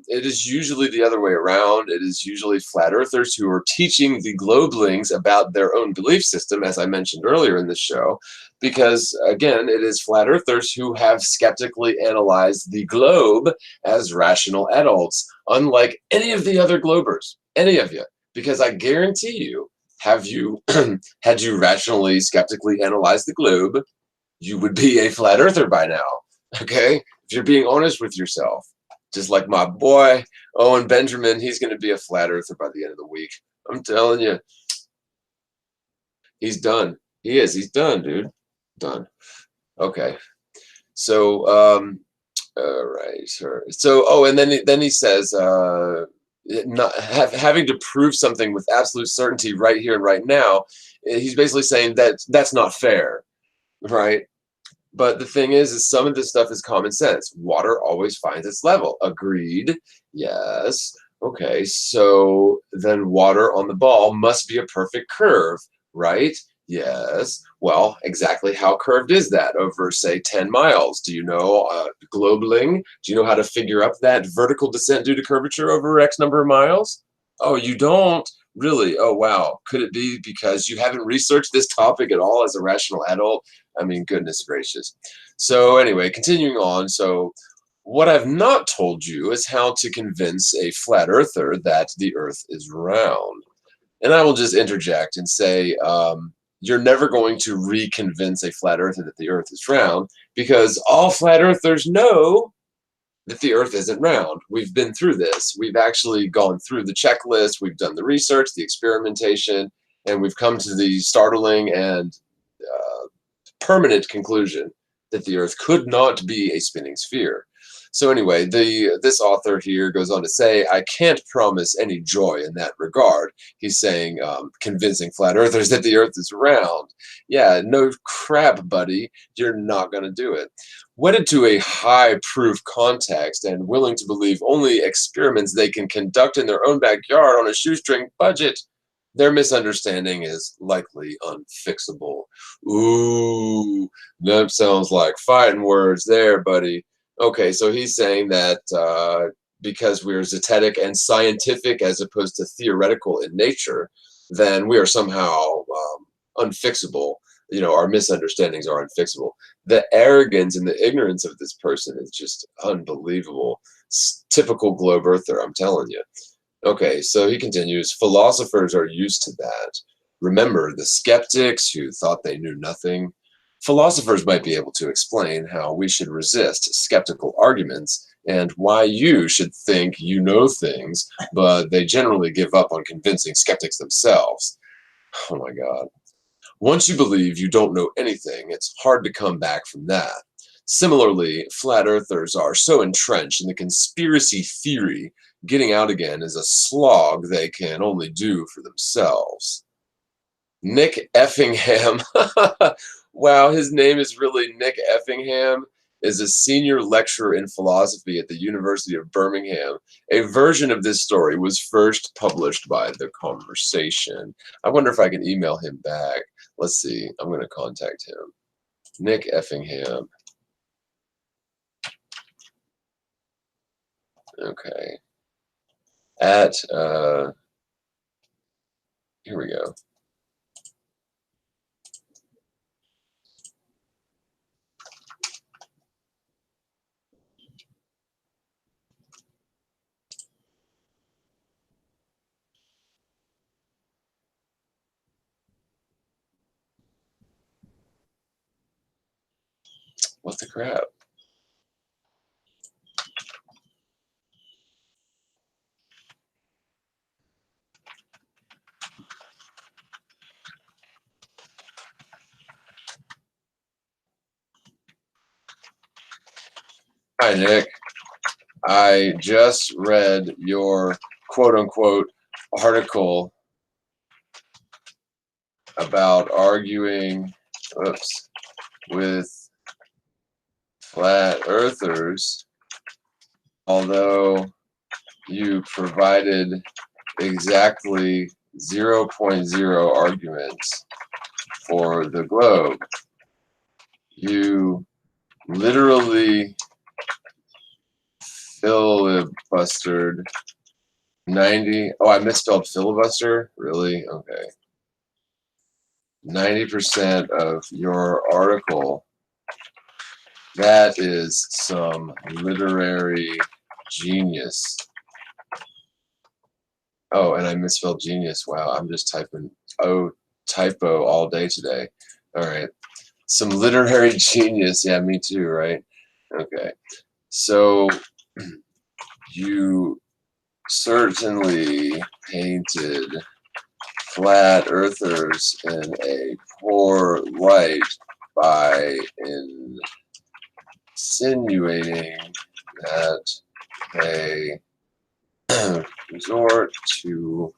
it is usually the other way around. It is usually flat earthers who are teaching the globelings about their own belief system, as I mentioned earlier in this show, because again, it is flat earthers who have skeptically analyzed the globe as rational adults, unlike any of the other globers, any of you, because I guarantee you, have you had you rationally skeptically analyzed the globe, you would be a flat earther by now. Okay, if you're being honest with yourself, just like my boy Owen Benjamin, he's going to be a flat earther by the end of the week. I'm telling you, he's done. He is. He's done, dude. Done. Okay. So, all right, sure. So, oh, and then he says, not having to prove something with absolute certainty right here and right now. He's basically saying that that's not fair, right? But the thing is some of this stuff is common sense. Water always finds its level. Agreed. Yes. Okay. So then water on the ball must be a perfect curve, right? Yes. Well, exactly how curved is that over, say, 10 miles? Do you know globaling? Do you know how to figure up that vertical descent due to curvature over X number of miles? Oh, you don't? Really? Oh, wow. Could it be because you haven't researched this topic at all as a rational adult? I mean, goodness gracious. So anyway, continuing on. So what I've not told you is how to convince a flat earther that the earth is round. And I will just interject and say, you're never going to reconvince a flat earther that the earth is round, because all flat earthers know that the earth isn't round. We've been through this. We've actually gone through the checklist. We've done the research, the experimentation, and we've come to the startling and permanent conclusion that the Earth could not be a spinning sphere. So anyway, this author here goes on to say, I can't promise any joy in that regard. He's saying, convincing flat earthers that the Earth is round. Yeah, no crap, buddy. You're not going to do it. Wedded to a high proof context and willing to believe only experiments they can conduct in their own backyard on a shoestring budget, their misunderstanding is likely unfixable. Ooh, that sounds like fighting words there, buddy. Okay, so he's saying that because we're zetetic and scientific as opposed to theoretical in nature, then we are somehow unfixable. You know, our misunderstandings are unfixable. The arrogance and the ignorance of this person is just unbelievable. It's typical globe earther, I'm telling you. Okay, so he continues, philosophers are used to that. Remember the skeptics who thought they knew nothing? Philosophers might be able to explain how we should resist skeptical arguments and why you should think you know things, but they generally give up on convincing skeptics themselves. Oh my God. Once you believe you don't know anything, it's hard to come back from that. Similarly, flat earthers are so entrenched in the conspiracy theory, getting out again is a slog they can only do for themselves. Nick Effingham, wow, his name is really Nick Effingham, is a senior lecturer in philosophy at the University of Birmingham. A version of this story was first published by The Conversation. I wonder if I can email him back. Let's see. I'm going to contact him. Nick Effingham. Okay. At, here we go. What the crap? Hi, Nick. I just read your quote-unquote article about arguing, with flat earthers, although you provided exactly 0.0 arguments for the globe. You literally filibustered 90. Oh, I misspelled filibuster? Really? Okay. 90% of your article. That is some literary genius. Oh, and I misspelled genius. Wow, I'm just typing typo all day today. All right. Some literary genius. Yeah, me too, right? Okay. So you certainly painted flat earthers in a poor light by insinuating that they resort to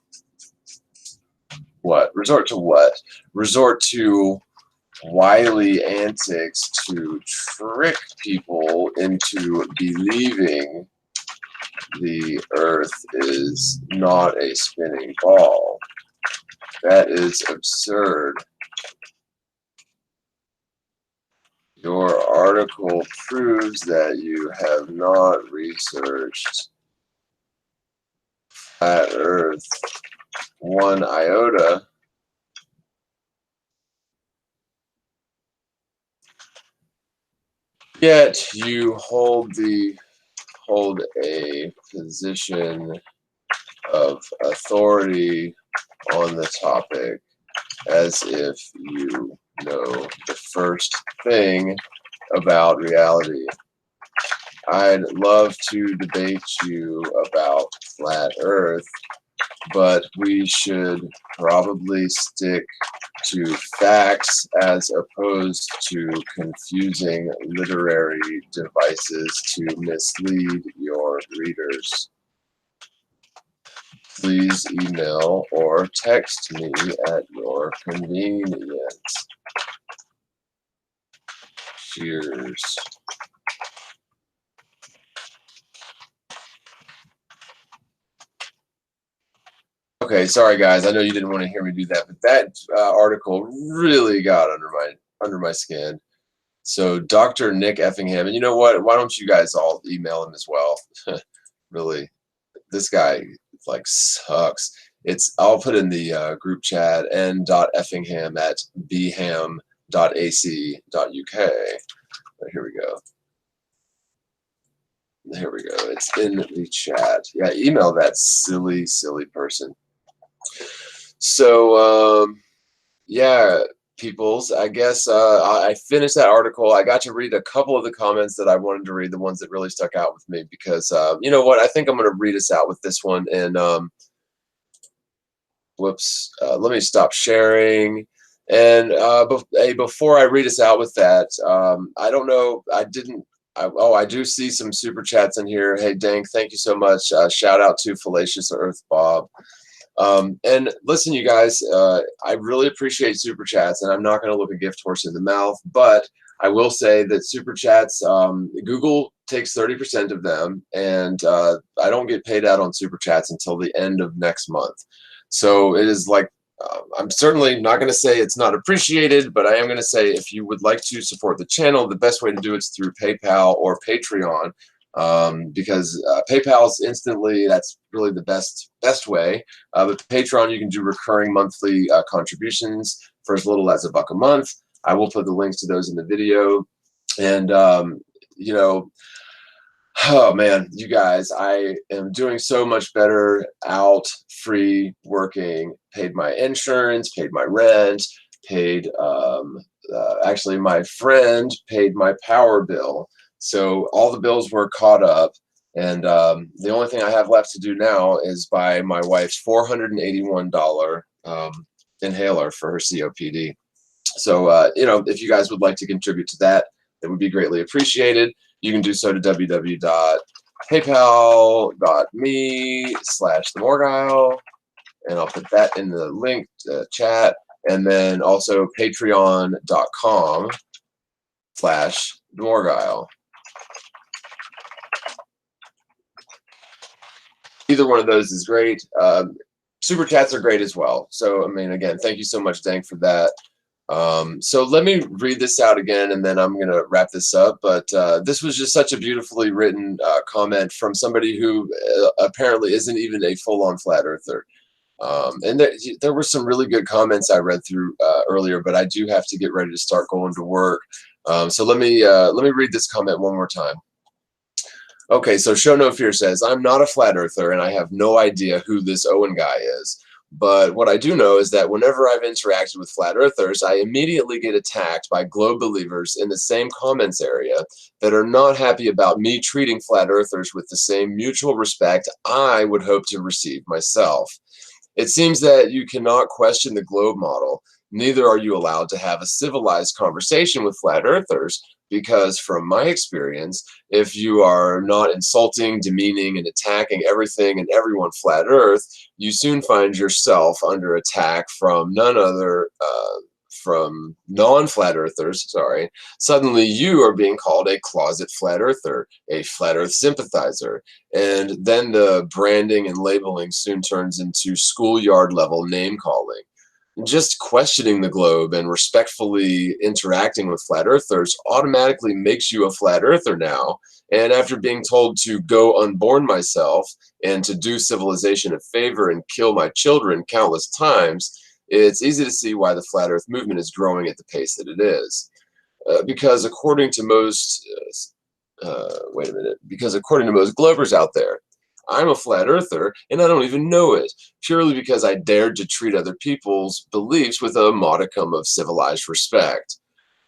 what? Resort to what? Resort to wily antics to trick people into believing the earth is not a spinning ball. That is absurd. Your article proves that you have not researched flat earth one iota. Yet you hold a position of authority on the topic as if you know the first thing about reality. I'd love to debate you about flat earth, but we should probably stick to facts as opposed to confusing literary devices to mislead your readers. Please email or text me at your convenience. Cheers. Okay, sorry guys. I know you didn't want to hear me do that, but that article really got under my skin. So Dr. Nick Effingham, and you know what? Why don't you guys all email him as well? really, this guy like sucks. I'll put in the group chat n.effingham@beham.ac.uk. Here we go. Here we go. It's in the chat. Yeah, email that silly person. So, yeah, peoples, I guess I finished that article. I got to read a couple of the comments that I wanted to read, the ones that really stuck out with me, because you know what? I think I'm going to read us out with this one. And whoops, let me stop sharing. And before I read us out with that, I don't know, I do see some super chats in here. Hey, Dank, thank you so much. Shout out to Fallacious Earth Bob. And listen, you guys, I really appreciate super chats, and I'm not going to look a gift horse in the mouth, but I will say that super chats, Google takes 30% of them, and I don't get paid out on super chats until the end of next month. So it is like, I'm certainly not going to say it's not appreciated, but I am going to say if you would like to support the channel, the best way to do it is through PayPal or Patreon. Because PayPal is instantly, that's really the best way. But Patreon, you can do recurring monthly contributions for as little as $1 a month. I will put the links to those in the video. And, you know, oh man, you guys, I am doing so much better out, free, working, paid my insurance, paid my rent, paid, actually my friend paid my power bill. So all the bills were caught up. And the only thing I have left to do now is buy my wife's $481 inhaler for her COPD. So, you know, if you guys would like to contribute to that, it would be greatly appreciated. You can do so to www.paypal.me/themorgile, and I'll put that in the link chat, and then also patreon.com/themorgile. Either one of those is great. Super chats are great as well. So, I mean, again, thank you so much, Dank, for that. So let me read this out again, and then I'm going to wrap this up. But this was just such a beautifully written comment from somebody who apparently isn't even a full-on flat earther. And there were some really good comments I read through earlier, but I do have to get ready to start going to work. So let me read this comment one more time. Okay, so Show No Fear says, I'm not a flat earther, and I have no idea who this Owen guy is. But what I do know is that whenever I've interacted with flat earthers, I immediately get attacked by globe believers in the same comments area that are not happy about me treating flat earthers with the same mutual respect I would hope to receive myself. It seems that you cannot question the globe model. Neither are you allowed to have a civilized conversation with flat earthers, because from my experience, if you are not insulting, demeaning, and attacking everything and everyone flat earth, you soon find yourself under attack from none other, from non-flat earthers, sorry. Suddenly you are being called a closet flat earther, a flat earth sympathizer, and then the branding and labeling soon turns into schoolyard level name calling. Just questioning the globe and respectfully interacting with flat earthers automatically makes you a flat earther now. And after being told to go unborn myself and to do civilization a favor and kill my children countless times, it's easy to see why the flat earth movement is growing at the pace that it is. Because according to most, because according to most Glovers out there, I'm a flat earther and I don't even know it, purely because I dared to treat other people's beliefs with a modicum of civilized respect.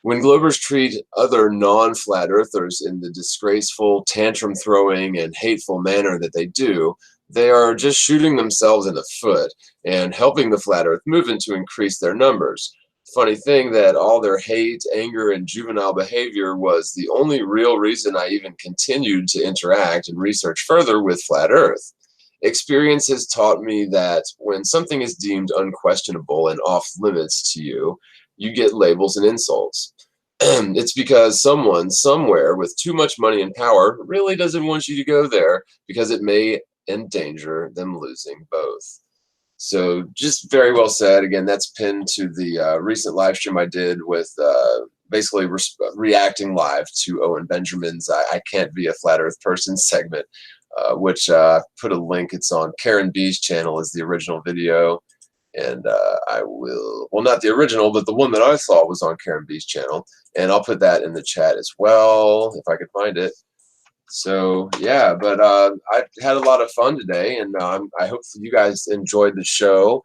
When Glovers treat other non-flat earthers in the disgraceful, tantrum-throwing, and hateful manner that they do, they are just shooting themselves in the foot and helping the flat earth movement to increase their numbers. Funny thing that all their hate, anger, and juvenile behavior was the only real reason I even continued to interact and research further with flat earth. Experience has taught me that when something is deemed unquestionable and off limits to you, you get labels and insults. It's because someone somewhere with too much money and power really doesn't want you to go there, because it may endanger them losing both. So just very well said. Again, that's pinned to the recent live stream I did with basically reacting live to Owen Benjamin's I Can't Be a Flat Earth Person segment. which I put a link. It's on Karen B's channel, is the original video. And I will, well, not the original, but the one that I saw was on Karen B's channel. And I'll put that in the chat as well, if I could find it. So, yeah, but I had a lot of fun today, and I hope you guys enjoyed the show.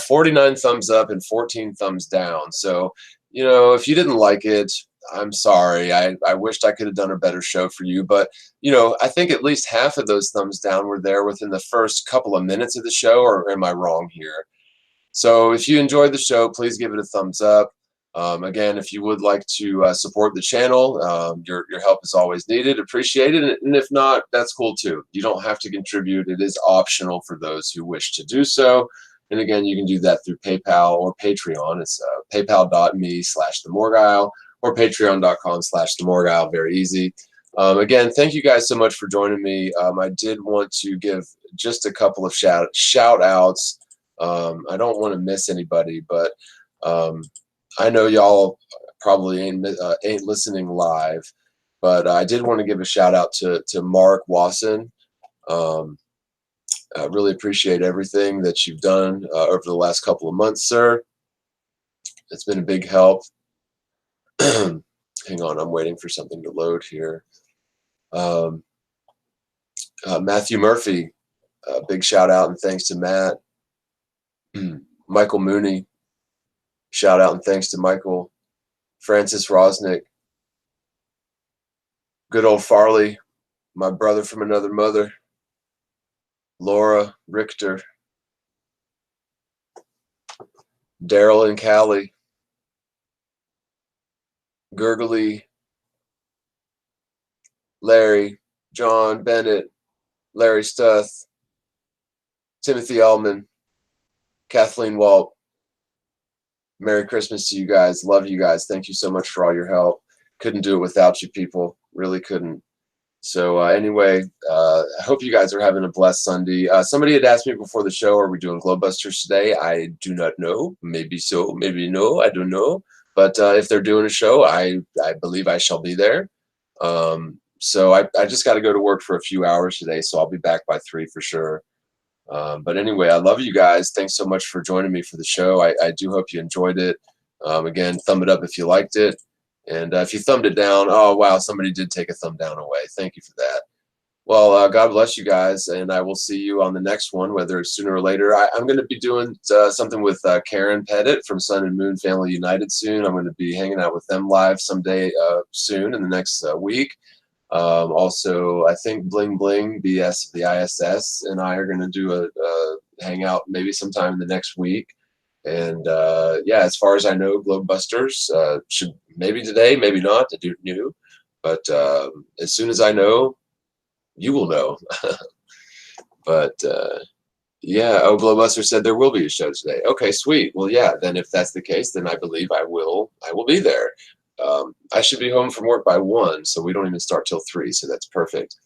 49 thumbs up and 14 thumbs down. So, you know, if you didn't like it, I'm sorry. I wished I could have done a better show for you. But, you know, I think at least half of those thumbs down were there within the first couple of minutes of the show, or am I wrong here? So if you enjoyed the show, please give it a thumbs up. Again, if you would like to support the channel, your help is always needed, appreciated. And if not, that's cool too. You don't have to contribute. It is optional for those who wish to do so. And again, you can do that through PayPal or Patreon. It's paypal.me/themorgile or patreon.com/themorgile. Very easy. Again, thank you guys so much for joining me. I did want to give just a couple of shout outs. I don't want to miss anybody, but I know y'all probably ain't listening live, but I did want to give a shout out to Mark Wasson. I really appreciate everything that you've done over the last couple of months, sir. It's been a big help. Hang on, I'm waiting for something to load here. Matthew Murphy, big shout out and thanks to Matt. Michael Mooney, shout out and thanks to Michael. Francis Rosnick, good old Farley, my brother from another mother. Laura Richter, Daryl and Callie, Gurgly, Larry, John Bennett, Larry Stuth, Timothy Allman, Kathleen Walt. Merry Christmas to you guys. Love you guys. Thank you so much for all your help. Couldn't do it without you people. Really couldn't. So anyway, I hope you guys are having a blessed Sunday. Somebody had asked me before the show, are we doing Globebusters today? I do not know. Maybe so, maybe no. I don't know. But if they're doing a show, I believe I shall be there. So I just got to go to work for a few hours today, so I'll be back by 3 for sure. But anyway, I love you guys. Thanks so much for joining me for the show. I do hope you enjoyed it. Again, thumb it up if you liked it. And if you thumbed it down, oh, wow, somebody did take a thumb down away. Thank you for that. Well, God bless you guys, and I will see you on the next one, whether it's sooner or later. I'm going to be doing something with Karen Pettit from Sun and Moon Family United soon. I'm going to be hanging out with them live someday soon in the next week. Also, I think Bling Bling, BS of the ISS, and I are going to do a hangout maybe sometime in the next week. And yeah, as far as I know, Globebusters should maybe today, maybe not. I do new, but as soon as I know, you will know. But yeah, oh, Globebuster said there will be a show today. Okay, sweet. Well, yeah. Then if that's the case, then I believe I will be there. I should be home from work by 1, so we don't even start till 3. So that's perfect.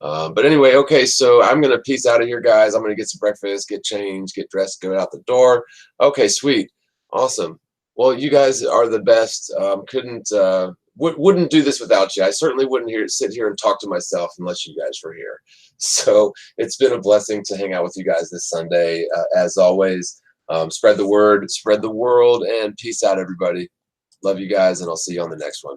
But anyway, okay, so I'm going to peace out of here, guys. I'm going to get some breakfast, get changed, get dressed, go out the door. Okay, sweet. Awesome. Well, you guys are the best. Wouldn't do this without you. I certainly wouldn't sit here and talk to myself unless you guys were here. So it's been a blessing to hang out with you guys this Sunday. As always, spread the word, spread the world, and peace out, everybody. Love you guys, and I'll see you on the next one.